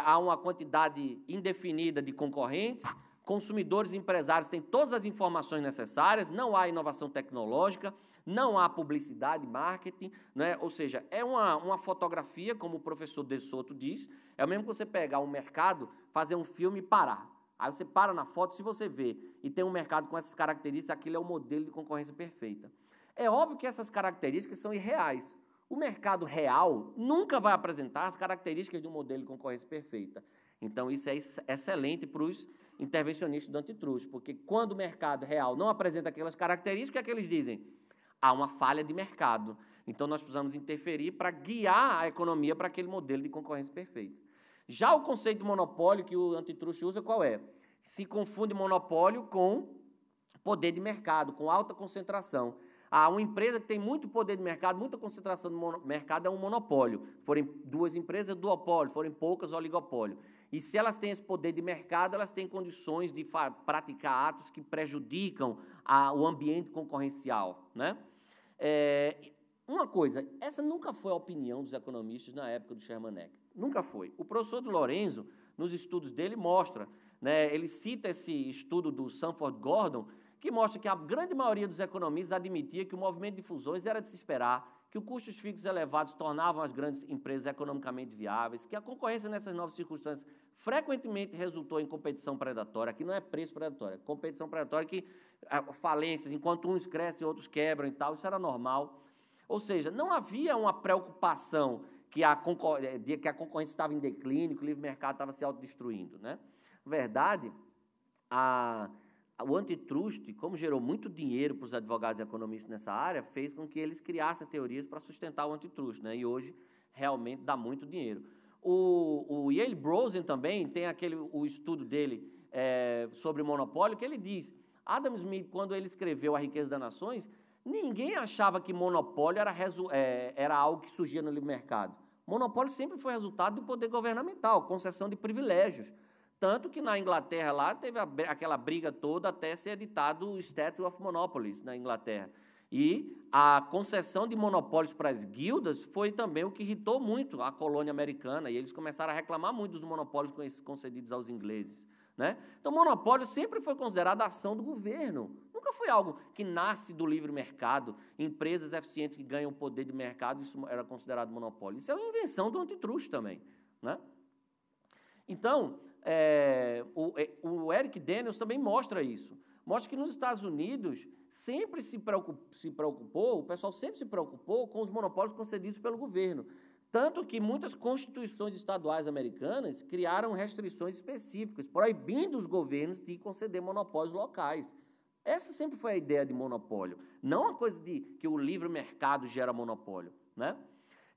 há uma quantidade indefinida de concorrentes, consumidores e empresários têm todas as informações necessárias, não há inovação tecnológica, não há publicidade, marketing, né? Ou seja, é uma fotografia, como o professor De Soto diz, é o mesmo que você pegar um mercado, fazer um filme e parar. Aí você para na foto, se você vê, e tem um mercado com essas características, aquilo é o modelo de concorrência perfeita. É óbvio que essas características são irreais. O mercado real nunca vai apresentar as características de um modelo de concorrência perfeita. Então, isso é excelente para os intervencionistas do antitruste, porque quando o mercado real não apresenta aquelas características, o que é que eles dizem? Há uma falha de mercado. Então, nós precisamos interferir para guiar a economia para aquele modelo de concorrência perfeita. Já o conceito de monopólio que o antitruste usa, qual é? Se confunde monopólio com poder de mercado, com alta concentração. Uma empresa que tem muito poder de mercado, muita concentração no mercado é um monopólio. Forem duas empresas, duopólio. Forem poucas, oligopólio. E se elas têm esse poder de mercado, elas têm condições de praticar atos que prejudicam o ambiente concorrencial, né? Uma coisa, essa nunca foi a opinião dos economistas na época do Sherman Act. Nunca foi. O professor de Lorenzo, nos estudos dele, mostra, né, ele cita esse estudo do Sanford Gordon, que mostra que a grande maioria dos economistas admitia que o movimento de fusões era de se esperar, que os custos fixos elevados tornavam as grandes empresas economicamente viáveis, que a concorrência nessas novas circunstâncias frequentemente resultou em competição predatória. Aqui não é preço predatório, é competição predatória, que falências, enquanto uns crescem, outros quebram e tal, isso era normal. Ou seja, não havia uma preocupação que a concorrência estava em declínio, que o livre mercado estava se autodestruindo, né? Na verdade, o antitruste, como gerou muito dinheiro para os advogados e economistas nessa área, fez com que eles criassem teorias para sustentar o antitruste, né? E hoje realmente dá muito dinheiro. O Yale Brosen também tem o estudo dele sobre monopólio, que ele diz, Adam Smith, quando ele escreveu A Riqueza das Nações, ninguém achava que monopólio era algo que surgia no livre mercado. Monopólio sempre foi resultado do poder governamental, concessão de privilégios. Tanto que na Inglaterra lá teve aquela briga toda até ser editado o Statute of Monopolies na Inglaterra. E a concessão de monopólios para as guildas foi também o que irritou muito a colônia americana, e eles começaram a reclamar muito dos monopólios concedidos aos ingleses, né? Então, monopólio sempre foi considerado a ação do governo. Nunca foi algo que nasce do livre mercado, empresas eficientes que ganham poder de mercado, isso era considerado monopólio. Isso é uma invenção do antitruste também, né? Então, o Eric Daniels também mostra isso. Mostra que nos Estados Unidos sempre o pessoal sempre se preocupou com os monopólios concedidos pelo governo. Tanto que muitas constituições estaduais americanas criaram restrições específicas, proibindo os governos de conceder monopólios locais. Essa sempre foi a ideia de monopólio, não a coisa de que o livre mercado gera monopólio, né?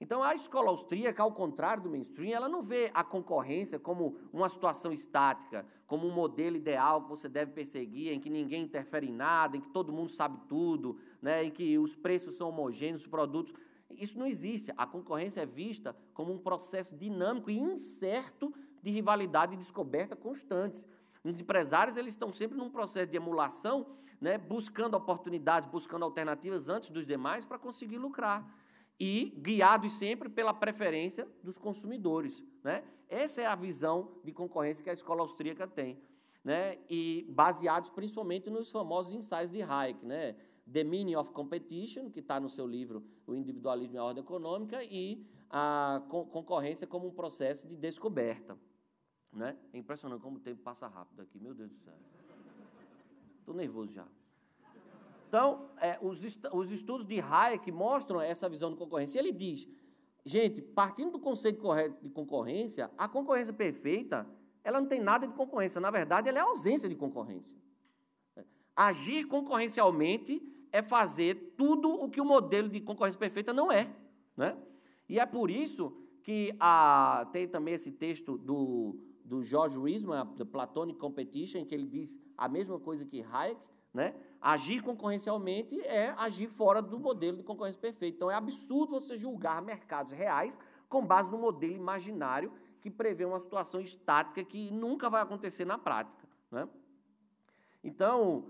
Então, a escola austríaca, ao contrário do mainstream, ela não vê a concorrência como uma situação estática, como um modelo ideal que você deve perseguir, em que ninguém interfere em nada, em que todo mundo sabe tudo, né, em que os preços são homogêneos, os produtos... Isso não existe. A concorrência é vista como um processo dinâmico e incerto de rivalidade e descoberta constantes. Os empresários eles estão sempre num processo de emulação, né, buscando oportunidades, buscando alternativas antes dos demais para conseguir lucrar. E guiados sempre pela preferência dos consumidores, né? Essa é a visão de concorrência que a escola austríaca tem, né? E baseados principalmente nos famosos ensaios de Hayek, né? The Meaning of Competition, que está no seu livro O Individualismo e a Ordem Econômica, e a concorrência como um processo de descoberta, né? É impressionante como o tempo passa rápido aqui, meu Deus do céu. Estou nervoso já. Então, os estudos de Hayek mostram essa visão de concorrência. Ele diz, gente, partindo do conceito correto de concorrência, a concorrência perfeita, ela não tem nada de concorrência. Na verdade, ela é a ausência de concorrência. Agir concorrencialmente é fazer tudo o que o modelo de concorrência perfeita não é, né? E é por isso que tem também esse texto do George Wiesmann, The Platonic Competition, em que ele diz a mesma coisa que Hayek, né? Agir concorrencialmente é agir fora do modelo de concorrência perfeita. Então, é absurdo você julgar mercados reais com base no modelo imaginário que prevê uma situação estática que nunca vai acontecer na prática, né? Então,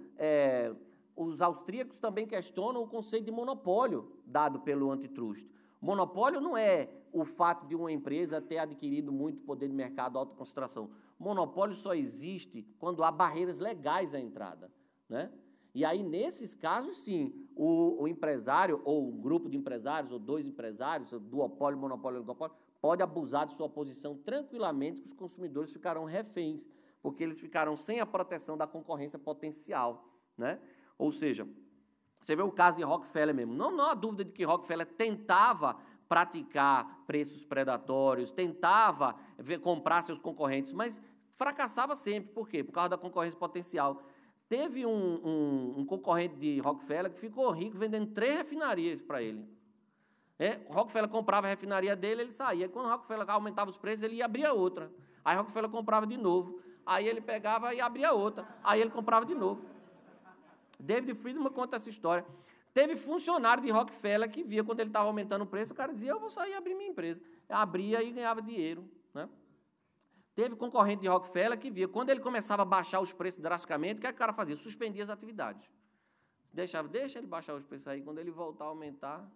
os austríacos também questionam o conceito de monopólio dado pelo antitrust. Monopólio não é o fato de uma empresa ter adquirido muito poder de mercado, autoconcentração. Monopólio só existe quando há barreiras legais à entrada, né? E aí, nesses casos, sim, o empresário, ou um grupo de empresários, ou dois empresários, duopólio, monopólio, oligopólio, pode abusar de sua posição tranquilamente, que os consumidores ficarão reféns, porque eles ficaram sem a proteção da concorrência potencial, né? Ou seja, você vê o caso de Rockefeller mesmo. Não há dúvida de que Rockefeller tentava praticar preços predatórios, tentava comprar seus concorrentes, mas fracassava sempre. Por quê? Por causa da concorrência potencial. Teve um concorrente de Rockefeller que ficou rico vendendo 3 refinarias para ele. Rockefeller comprava a refinaria dele, ele saía. E quando Rockefeller aumentava os preços, ele ia abrir outra. Aí Rockefeller comprava de novo. Aí ele pegava e abria outra. Aí ele comprava de novo. David Friedman conta essa história. Teve funcionário de Rockefeller que via quando ele estava aumentando o preço, o cara dizia, eu vou sair e abrir minha empresa. Abria e ganhava dinheiro, né? Teve concorrente de Rockefeller que via, quando ele começava a baixar os preços drasticamente, o que é que o cara fazia? Suspendia as atividades. Deixa ele baixar os preços aí, quando ele voltar a aumentar.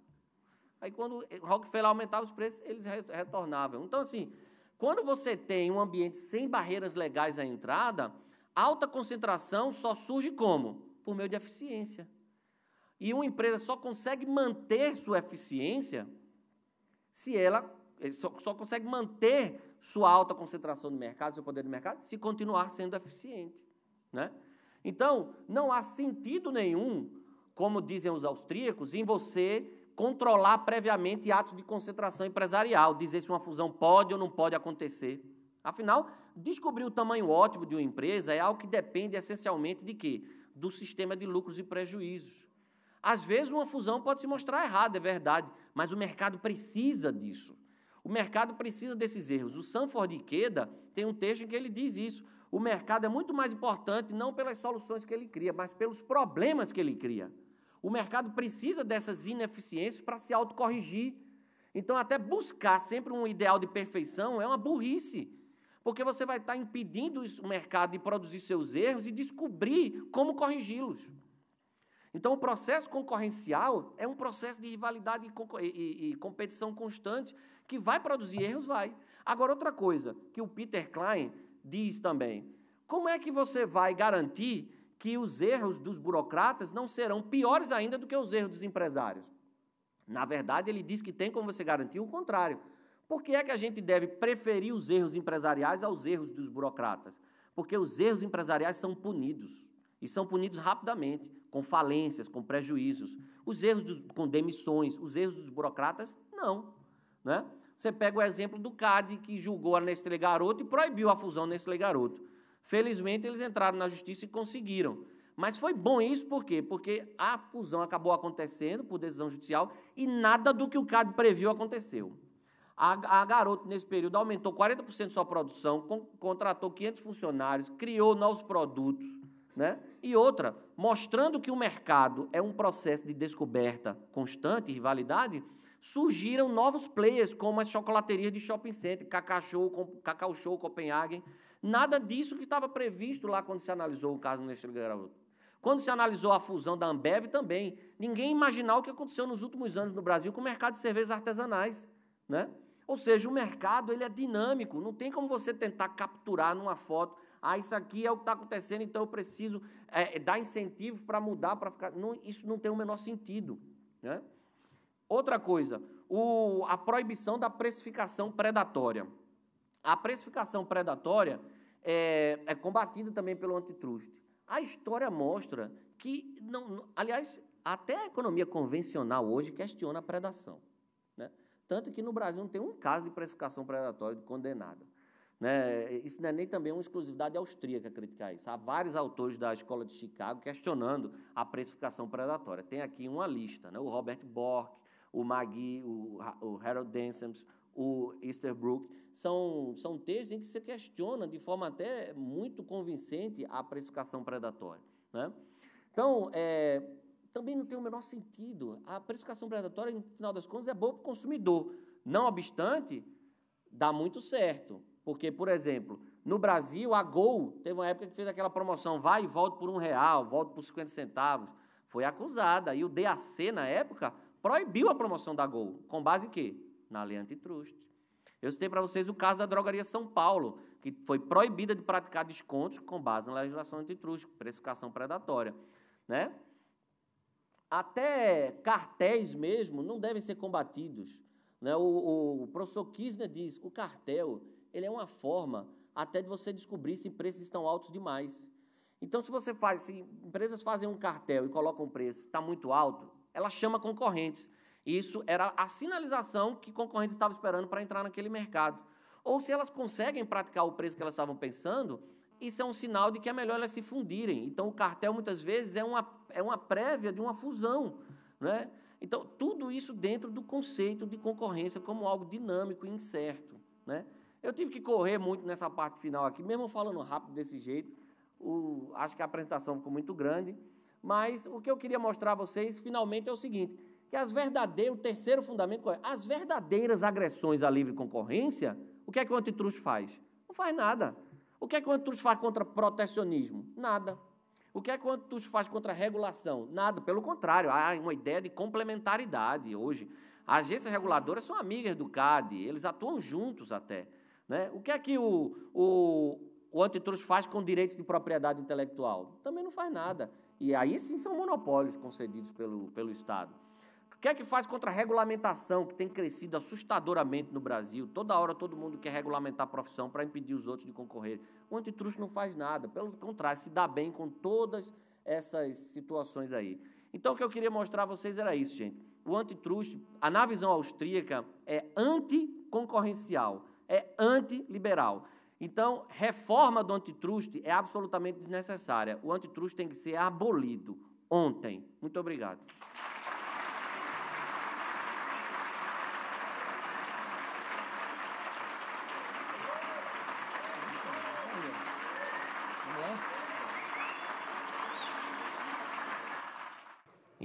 Aí, quando Rockefeller aumentava os preços, eles retornavam. Então, assim, quando você tem um ambiente sem barreiras legais à entrada, alta concentração só surge como? Por meio de eficiência. E uma empresa só consegue manter sua eficiência se ela só consegue manter sua alta concentração no mercado, seu poder de mercado, se continuar sendo eficiente, né? Então, não há sentido nenhum, como dizem os austríacos, em você controlar previamente atos de concentração empresarial, dizer se uma fusão pode ou não pode acontecer. Afinal, descobrir o tamanho ótimo de uma empresa é algo que depende essencialmente de quê? Do sistema de lucros e prejuízos. Às vezes, uma fusão pode se mostrar errada, é verdade, mas o mercado precisa disso. O mercado precisa desses erros. O Sanford Ikeda tem um texto em que ele diz isso. O mercado é muito mais importante não pelas soluções que ele cria, mas pelos problemas que ele cria. O mercado precisa dessas ineficiências para se autocorrigir. Então, até buscar sempre um ideal de perfeição é uma burrice, porque você vai estar impedindo o mercado de produzir seus erros e descobrir como corrigi-los. Então, o processo concorrencial é um processo de rivalidade e competição constante que vai produzir erros, vai. Agora, outra coisa que o Peter Klein diz também, como é que você vai garantir que os erros dos burocratas não serão piores ainda do que os erros dos empresários? Na verdade, ele diz que tem como você garantir o contrário. Por que é que a gente deve preferir os erros empresariais aos erros dos burocratas? Porque os erros empresariais são punidos, e são punidos rapidamente, com falências, com prejuízos. Os erros com demissões, os erros dos burocratas, não. Né? Você pega o exemplo do CAD, que julgou a Nestlé Garoto e proibiu a fusão Nestlé Garoto. Felizmente, eles entraram na justiça e conseguiram. Mas foi bom isso, por quê? Porque a fusão acabou acontecendo por decisão judicial e nada do que o CAD previu aconteceu. A Garoto, nesse período, aumentou 40% de sua produção, contratou 500 funcionários, criou novos produtos, né? E outra, mostrando que o mercado é um processo de descoberta constante e rivalidade, surgiram novos players, como as chocolaterias de shopping center, Cacau Show, Copenhagen. Nada disso que estava previsto lá quando se analisou o caso Nestlé Garoto. Quando se analisou a fusão da Ambev também, ninguém imaginava o que aconteceu nos últimos anos no Brasil com o mercado de cervejas artesanais, né? Ou seja, o mercado ele é dinâmico, não tem como você tentar capturar numa foto, isso aqui é o que está acontecendo, então eu preciso dar incentivos para mudar, para ficar... Não, isso não tem o menor sentido, né? Outra coisa, a proibição da precificação predatória. A precificação predatória é combatida também pelo antitruste. A história mostra que, aliás, até a economia convencional hoje questiona a predação, né? Tanto que no Brasil não tem um caso de precificação predatória condenada, né? Isso não é nem também uma exclusividade austríaca criticar isso. Há vários autores da Escola de Chicago questionando a precificação predatória. Tem aqui uma lista, né? O Robert Bork, o Magee, o Harold Densems, o Easterbrook, são textos em que se questiona de forma até muito convincente a precificação predatória, né? Então, também não tem o menor sentido. A precificação predatória, no final das contas, é boa para o consumidor. Não obstante, dá muito certo. Porque, por exemplo, no Brasil, a Gol teve uma época que fez aquela promoção, vai e volta por R$1, volta por 50 centavos. Foi acusada. E o DAC, na época, proibiu a promoção da Gol. Com base em quê? Na lei antitruste. Eu citei para vocês o caso da Drogaria São Paulo, que foi proibida de praticar descontos com base na legislação antitruste, precificação predatória, né? Até cartéis mesmo não devem ser combatidos, né? O professor Kirchner diz que o cartel ele é uma forma até de você descobrir se preços estão altos demais. Então, se empresas fazem um cartel e colocam um preço está muito alto, ela chama concorrentes. Isso era a sinalização que concorrentes estavam esperando para entrar naquele mercado. Ou se elas conseguem praticar o preço que elas estavam pensando, isso é um sinal de que é melhor elas se fundirem. Então, o cartel, muitas vezes, é uma prévia de uma fusão, né? Então, tudo isso dentro do conceito de concorrência como algo dinâmico e incerto, né? Eu tive que correr muito nessa parte final aqui, mesmo falando rápido desse jeito. Acho que a apresentação ficou muito grande, mas o que eu queria mostrar a vocês, finalmente, é o seguinte, que o terceiro fundamento, as verdadeiras agressões à livre concorrência, o que é que o antitruste faz? Não faz nada. O que é que o antitruste faz contra protecionismo? Nada. O que é que o antitruste faz contra regulação? Nada. Pelo contrário, há uma ideia de complementaridade hoje. As agências reguladoras são amigas do CAD, eles atuam juntos até, né? O que é que o antitruste faz com direitos de propriedade intelectual? Também não faz nada. E aí sim são monopólios concedidos pelo Estado. O que é que faz contra a regulamentação, que tem crescido assustadoramente no Brasil? Toda hora todo mundo quer regulamentar a profissão para impedir os outros de concorrer. O antitruste não faz nada, pelo contrário, se dá bem com todas essas situações aí. Então, o que eu queria mostrar a vocês era isso, gente. O antitruste, na visão austríaca, é anticoncorrencial, é antiliberal. Então, reforma do antitruste é absolutamente desnecessária. O antitruste tem que ser abolido ontem. Muito obrigado.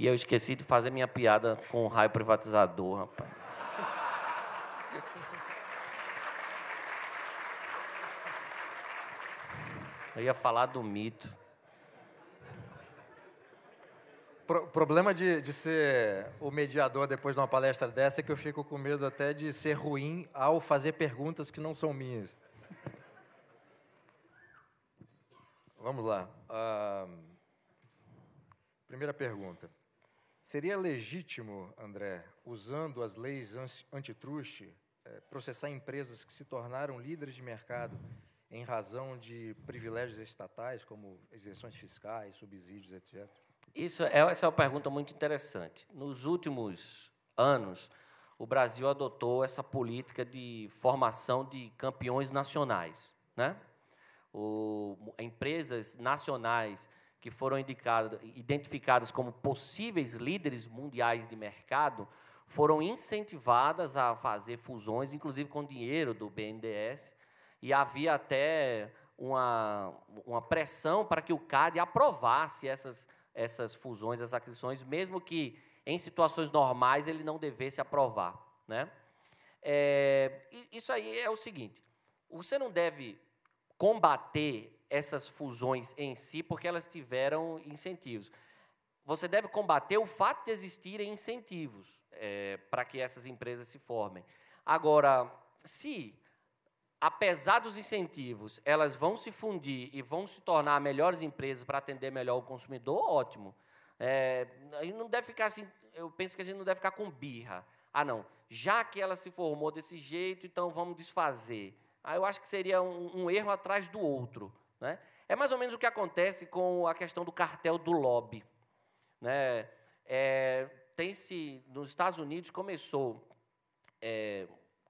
E eu esqueci de fazer minha piada com o raio privatizador, rapaz. Eu ia falar do mito. Problema de ser o mediador depois de uma palestra dessa é que eu fico com medo até de ser ruim ao fazer perguntas que não são minhas. Vamos lá. Primeira pergunta. Seria legítimo, André, usando as leis antitruste, processar empresas que se tornaram líderes de mercado em razão de privilégios estatais, como isenções fiscais, subsídios, etc.? Essa é uma pergunta muito interessante. Nos últimos anos, o Brasil adotou essa política de formação de campeões nacionais, né? Empresas nacionais que foram identificadas como possíveis líderes mundiais de mercado foram incentivadas a fazer fusões, inclusive com dinheiro do BNDES, e havia até uma pressão para que o CAD aprovasse essas fusões, essas aquisições, mesmo que, em situações normais, ele não devesse aprovar, né? Isso aí é o seguinte: você não deve combater essas fusões em si porque elas tiveram incentivos. Você deve combater o fato de existirem incentivos para que essas empresas se formem. Agora, se, apesar dos incentivos, elas vão se fundir e vão se tornar melhores empresas para atender melhor o consumidor, ótimo. Aí não deve ficar assim. Eu penso que a gente não deve ficar com birra. Ah, não, já que ela se formou desse jeito, então vamos desfazer. Eu acho que seria um erro atrás do outro, né? É mais ou menos o que acontece com a questão do cartel do lobby, né? Nos Estados Unidos começou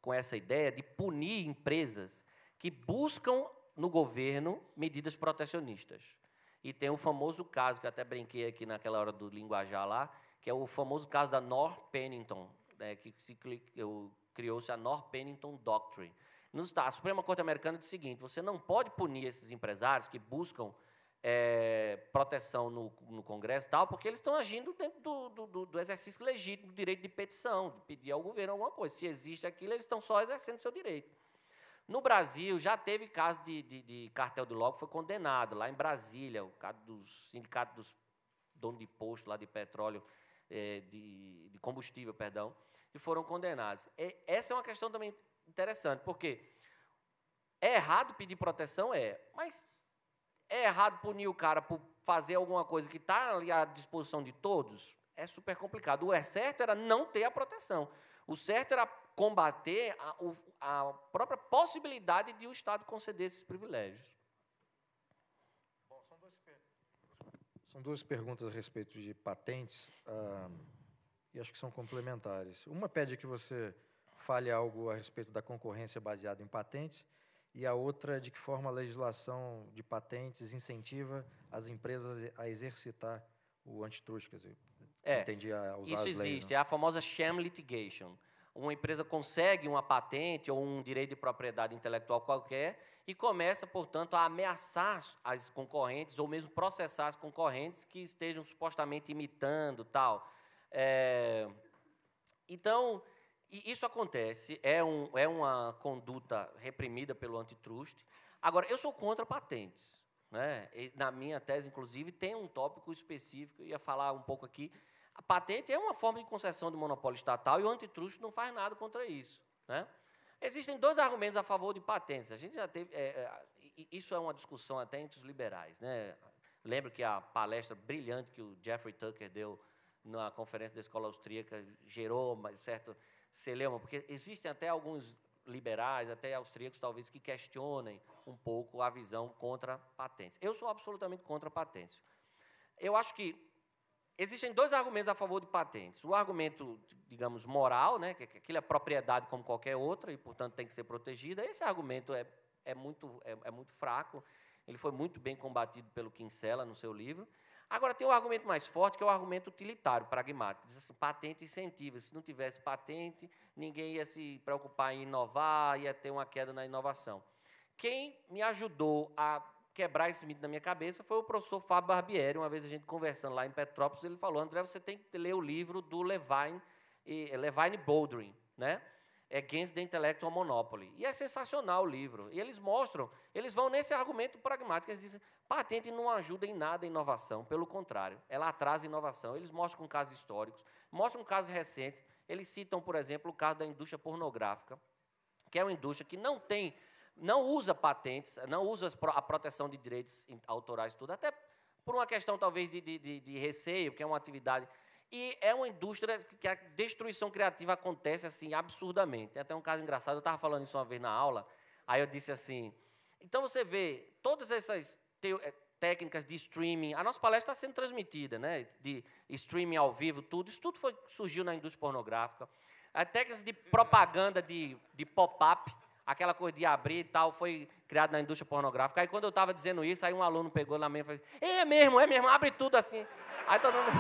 com essa ideia de punir empresas que buscam no governo medidas protecionistas. E tem o famoso caso, que eu até brinquei aqui naquela hora do linguajar lá, que é o famoso caso da North Pennington, né, que criou-se a North Pennington Doctrine. A Suprema Corte Americana diz o seguinte: você não pode punir esses empresários que buscam proteção no Congresso, tal, porque eles estão agindo dentro do exercício legítimo do direito de petição, de pedir ao governo alguma coisa. Se existe aquilo, eles estão só exercendo seu direito. No Brasil, já teve caso de cartel do lobby que foi condenado, lá em Brasília, o caso do sindicato dos donos de posto lá de petróleo, de combustível, perdão, que foram condenados. Essa é uma questão também interessante, porque é errado pedir proteção, mas é errado punir o cara por fazer alguma coisa que está ali à disposição de todos? É super complicado. O certo era não ter a proteção. O certo era combater a própria possibilidade de o Estado conceder esses privilégios. Bom, são duas perguntas a respeito de patentes, e acho que são complementares. Uma pede que você fale algo a respeito da concorrência baseada em patentes, e a outra, de que forma a legislação de patentes incentiva as empresas a exercitar o antitrust, quer dizer, entendi, a usar isso as leis, existe, né? é a famosa sham litigation. Uma empresa consegue uma patente ou um direito de propriedade intelectual qualquer e começa, portanto, a ameaçar as concorrentes ou mesmo processar as concorrentes que estejam supostamente imitando, tal. Então, isso acontece, é uma conduta reprimida pelo antitrust. Agora, eu sou contra patentes, né? E na minha tese, inclusive, tem um tópico específico, eu ia falar um pouco aqui. A patente é uma forma de concessão de monopólio estatal e o antitrust não faz nada contra isso, né? Existem dois argumentos a favor de patentes. A gente já teve, isso é uma discussão até entre os liberais, né? Lembro que a palestra brilhante que o Jeffrey Tucker deu na conferência da Escola Austríaca gerou mais certo celeuma, porque existem até alguns liberais, até austríacos, talvez, que questionem um pouco a visão contra patentes. Eu sou absolutamente contra patentes. Eu acho que existem dois argumentos a favor de patentes. O argumento, digamos, moral, né, que aquilo é propriedade como qualquer outra e, portanto, tem que ser protegida. Esse argumento é muito fraco. Ele foi muito bem combatido pelo Kinsella no seu livro. Agora, tem um argumento mais forte, que é o argumento utilitário, pragmático. Diz assim: patente incentiva. Se não tivesse patente, ninguém ia se preocupar em inovar, ia ter uma queda na inovação. Quem me ajudou a quebrar esse mito na minha cabeça foi o professor Fábio Barbieri. Uma vez a gente conversando lá em Petrópolis, ele falou: André, você tem que ler o livro do Levine Bouldering, né? Against the Intellectual Monopoly. E é sensacional o livro. E eles vão nesse argumento pragmático. Eles dizem: patente não ajuda em nada a inovação, pelo contrário, ela atrasa a inovação. Eles mostram com casos históricos, mostram casos recentes. Eles citam, por exemplo, o caso da indústria pornográfica, que é uma indústria que não usa patentes, não usa a proteção de direitos autorais, tudo, até por uma questão, talvez, de receio, que é uma atividade. E é uma indústria que a destruição criativa acontece assim absurdamente. Tem até um caso engraçado, eu estava falando isso uma vez na aula, aí eu disse assim, então você vê todas essas técnicas de streaming, a nossa palestra está sendo transmitida, né, de streaming ao vivo, tudo, isso tudo surgiu na indústria pornográfica. As técnicas de propaganda de pop-up, aquela coisa de abrir e tal, foi criada na indústria pornográfica. Aí quando eu estava dizendo isso, aí um aluno pegou na minha e falou, é mesmo, abre tudo assim. Aí todo mundo...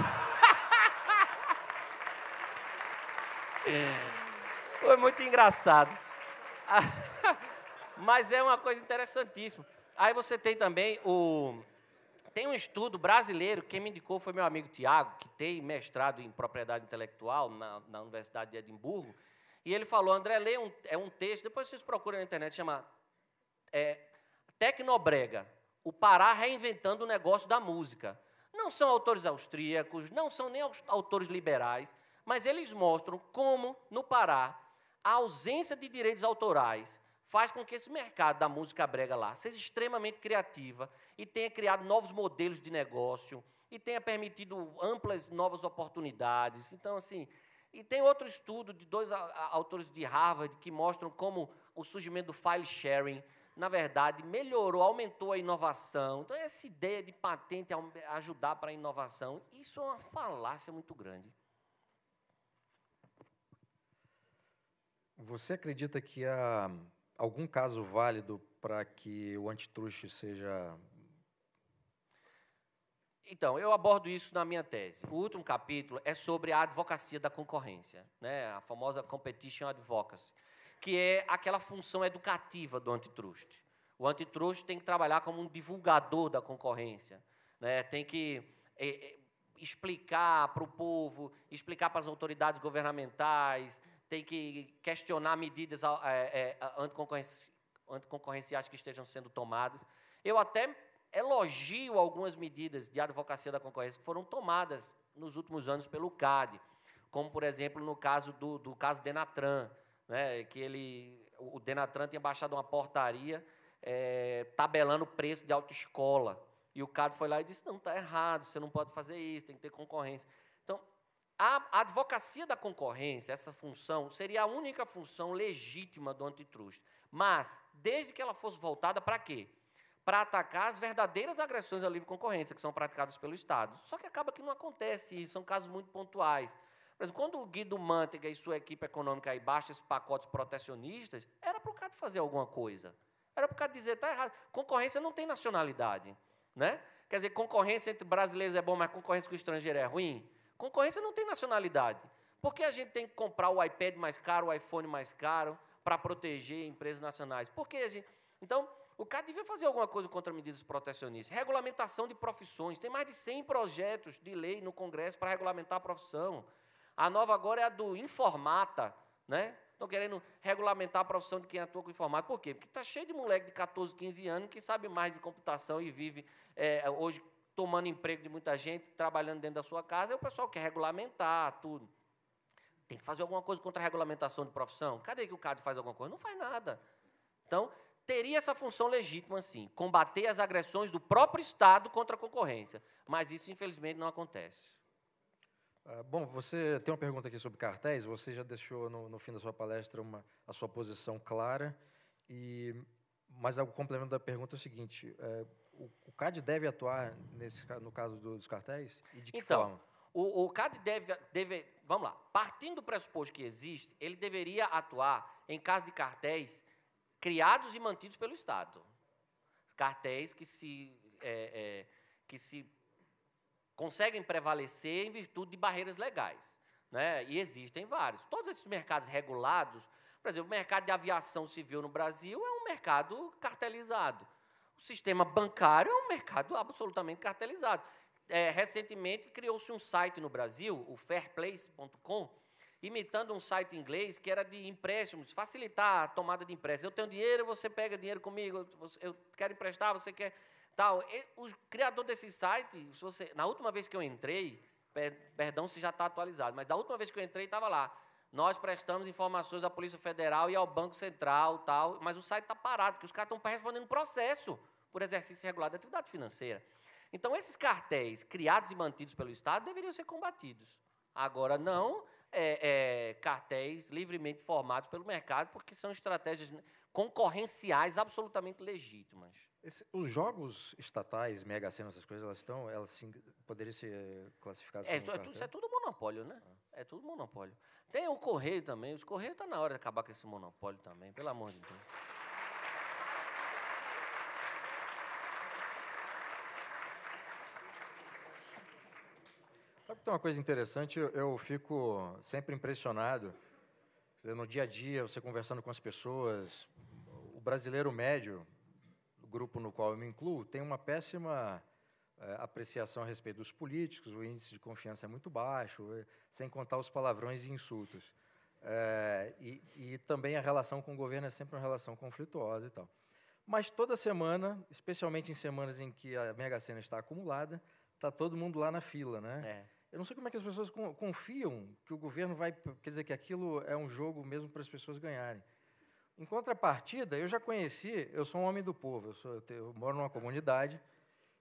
Foi muito engraçado. Mas é uma coisa interessantíssima. Aí você tem também tem um estudo brasileiro, quem me indicou foi meu amigo Tiago, que tem mestrado em propriedade intelectual na Universidade de Edimburgo, e ele falou, André, lê um texto, depois vocês procuram na internet, chama Tecnobrega, o Pará reinventando o negócio da música. Não são autores austríacos, não são nem autores liberais, mas eles mostram como, no Pará, a ausência de direitos autorais faz com que esse mercado da música brega lá seja extremamente criativa e tenha criado novos modelos de negócio e tenha permitido amplas novas oportunidades. Então, assim, e tem outro estudo de 2 autores de Harvard que mostram como o surgimento do file sharing, na verdade, melhorou, aumentou a inovação. Então, essa ideia de patente ajudar para a inovação, isso é uma falácia muito grande. Você acredita que há algum caso válido para que o antitruste seja... Então, eu abordo isso na minha tese. O último capítulo é sobre a advocacia da concorrência, né? A famosa Competition Advocacy, que é aquela função educativa do antitruste. O antitruste tem que trabalhar como um divulgador da concorrência, né? Tem que explicar para o povo, explicar para as autoridades governamentais, tem que questionar medidas anticoncorrenciais que estejam sendo tomadas. Eu até elogio algumas medidas de advocacia da concorrência que foram tomadas nos últimos anos pelo CAD, como, por exemplo, no caso do caso Denatran, né, que o Denatran tinha baixado uma portaria tabelando o preço de autoescola. E o CAD foi lá e disse, não, está errado, você não pode fazer isso, tem que ter concorrência. Então, a advocacia da concorrência, essa função, seria a única função legítima do antitruste. Mas, desde que ela fosse voltada para quê? Para atacar as verdadeiras agressões à livre concorrência, que são praticadas pelo Estado. Só que acaba que não acontece isso, são casos muito pontuais. Por exemplo, quando o Guido Mantega e sua equipe econômica aí baixam esses pacotes protecionistas, era para o CAD fazer alguma coisa. Era para o CAD dizer, está errado. Concorrência não tem nacionalidade. Né? Quer dizer, concorrência entre brasileiros é bom, mas concorrência com o estrangeiro é ruim? Concorrência não tem nacionalidade. Por que a gente tem que comprar o iPad mais caro, o iPhone mais caro, para proteger empresas nacionais? Por que a gente... Então, o CAD devia fazer alguma coisa contra medidas protecionistas. Regulamentação de profissões. Tem mais de 100 projetos de lei no Congresso para regulamentar a profissão. A nova agora é a do Informata, né? Estão querendo regulamentar a profissão de quem atua com informática. Por quê? Porque está cheio de moleque de 14, 15 anos que sabe mais de computação e vive hoje tomando emprego de muita gente, trabalhando dentro da sua casa, e o pessoal quer regulamentar tudo. Tem que fazer alguma coisa contra a regulamentação de profissão. Cadê que o CAD faz alguma coisa? Não faz nada. Então, teria essa função legítima, sim, combater as agressões do próprio Estado contra a concorrência. Mas isso, infelizmente, não acontece. Bom, você tem uma pergunta aqui sobre cartéis, você já deixou no fim da sua palestra a sua posição clara, mas o complemento da pergunta é o seguinte, o CAD deve atuar no caso dos cartéis? E de que forma? O CAD deve, vamos lá, partindo do pressuposto que existe, ele deveria atuar em caso de cartéis criados e mantidos pelo Estado. Cartéis que se conseguem prevalecer em virtude de barreiras legais, né? E existem vários. Todos esses mercados regulados, por exemplo, o mercado de aviação civil no Brasil é um mercado cartelizado. O sistema bancário é um mercado absolutamente cartelizado. Recentemente, criou-se um site no Brasil, o fairplace.com, imitando um site inglês que era de empréstimos, facilitar a tomada de empréstimo. Eu tenho dinheiro, você pega dinheiro comigo, eu quero emprestar, você quer... Tal. O criador desse site, na última vez que eu entrei, perdão se já está atualizado, mas da última vez que eu entrei, estava lá. Nós prestamos informações à Polícia Federal e ao Banco Central, tal, mas o site está parado, porque os caras estão respondendo processo por exercício irregular de atividade financeira. Então, esses cartéis criados e mantidos pelo Estado deveriam ser combatidos. Agora, não cartéis livremente formados pelo mercado, porque são estratégias concorrenciais absolutamente legítimas. Os jogos estatais, Mega Sena, essas coisas, poderiam ser classificadas como cartel? Isso é tudo monopólio, né? É tudo monopólio. Tem o Correio também. Os Correios está na hora de acabar com esse monopólio também, pelo amor de Deus. Sabe que tem uma coisa interessante? Eu fico sempre impressionado. No dia a dia, você conversando com as pessoas, o brasileiro médio, o grupo no qual eu me incluo, tem uma péssima apreciação a respeito dos políticos, o índice de confiança é muito baixo, sem contar os palavrões e insultos. E também a relação com o governo é sempre uma relação conflituosa e tal. Mas toda semana, especialmente em semanas em que a Mega Sena está acumulada, está todo mundo lá na fila, né? Eu não sei como é que as pessoas confiam que o governo vai... Quer dizer, que aquilo é um jogo mesmo para as pessoas ganharem. Em contrapartida, eu já conheci... Eu sou um homem do povo, eu moro numa comunidade,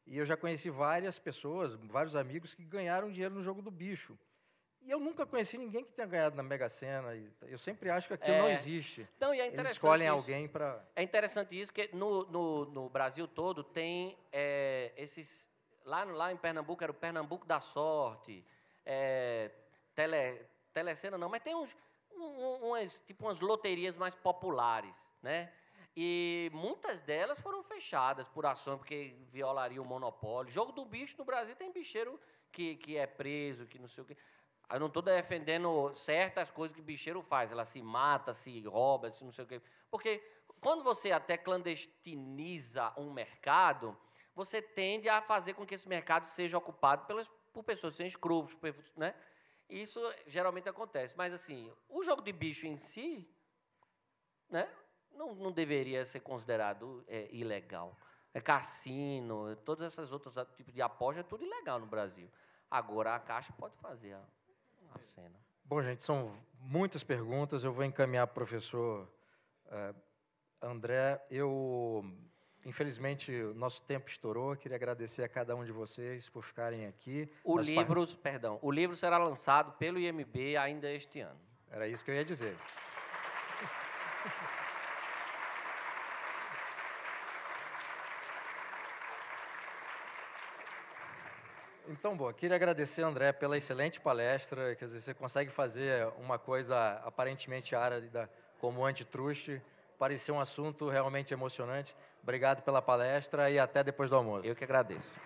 e eu já conheci várias pessoas, vários amigos, que ganharam dinheiro no jogo do bicho. E eu nunca conheci ninguém que tenha ganhado na Mega Sena. Eu sempre acho que aquilo não existe. Não, e é interessante. Eles escolhem alguém para... É interessante isso, que no Brasil todo tem esses... Lá em Pernambuco era o Pernambuco da Sorte, Telecena não, mas tem umas loterias mais populares, né? E muitas delas foram fechadas por ações, porque violaria o monopólio. Jogo do bicho no Brasil tem bicheiro que é preso, que não sei o quê. Eu não estou defendendo certas coisas que bicheiro faz, ela se mata, se rouba, se não sei o quê. Porque quando você até clandestiniza um mercado, você tende a fazer com que esse mercado seja ocupado por pessoas sem escrúpulos, né? Isso geralmente acontece. Mas, assim, o jogo de bicho em si, né, não deveria ser considerado ilegal. Cassino, todas essas outras tipos de aposta, é tudo ilegal no Brasil. Agora, a Caixa pode fazer a cena. Bom, gente, são muitas perguntas. Eu vou encaminhar para o professor André. Infelizmente, o nosso tempo estourou. Queria agradecer a cada um de vocês por ficarem aqui. O livro será lançado pelo IMB ainda este ano. Era isso que eu ia dizer. Então, bom, queria agradecer, André, pela excelente palestra. Quer dizer, você consegue fazer uma coisa aparentemente árida como antitruste, parecia um assunto realmente emocionante. Obrigado pela palestra e até depois do almoço. Eu que agradeço.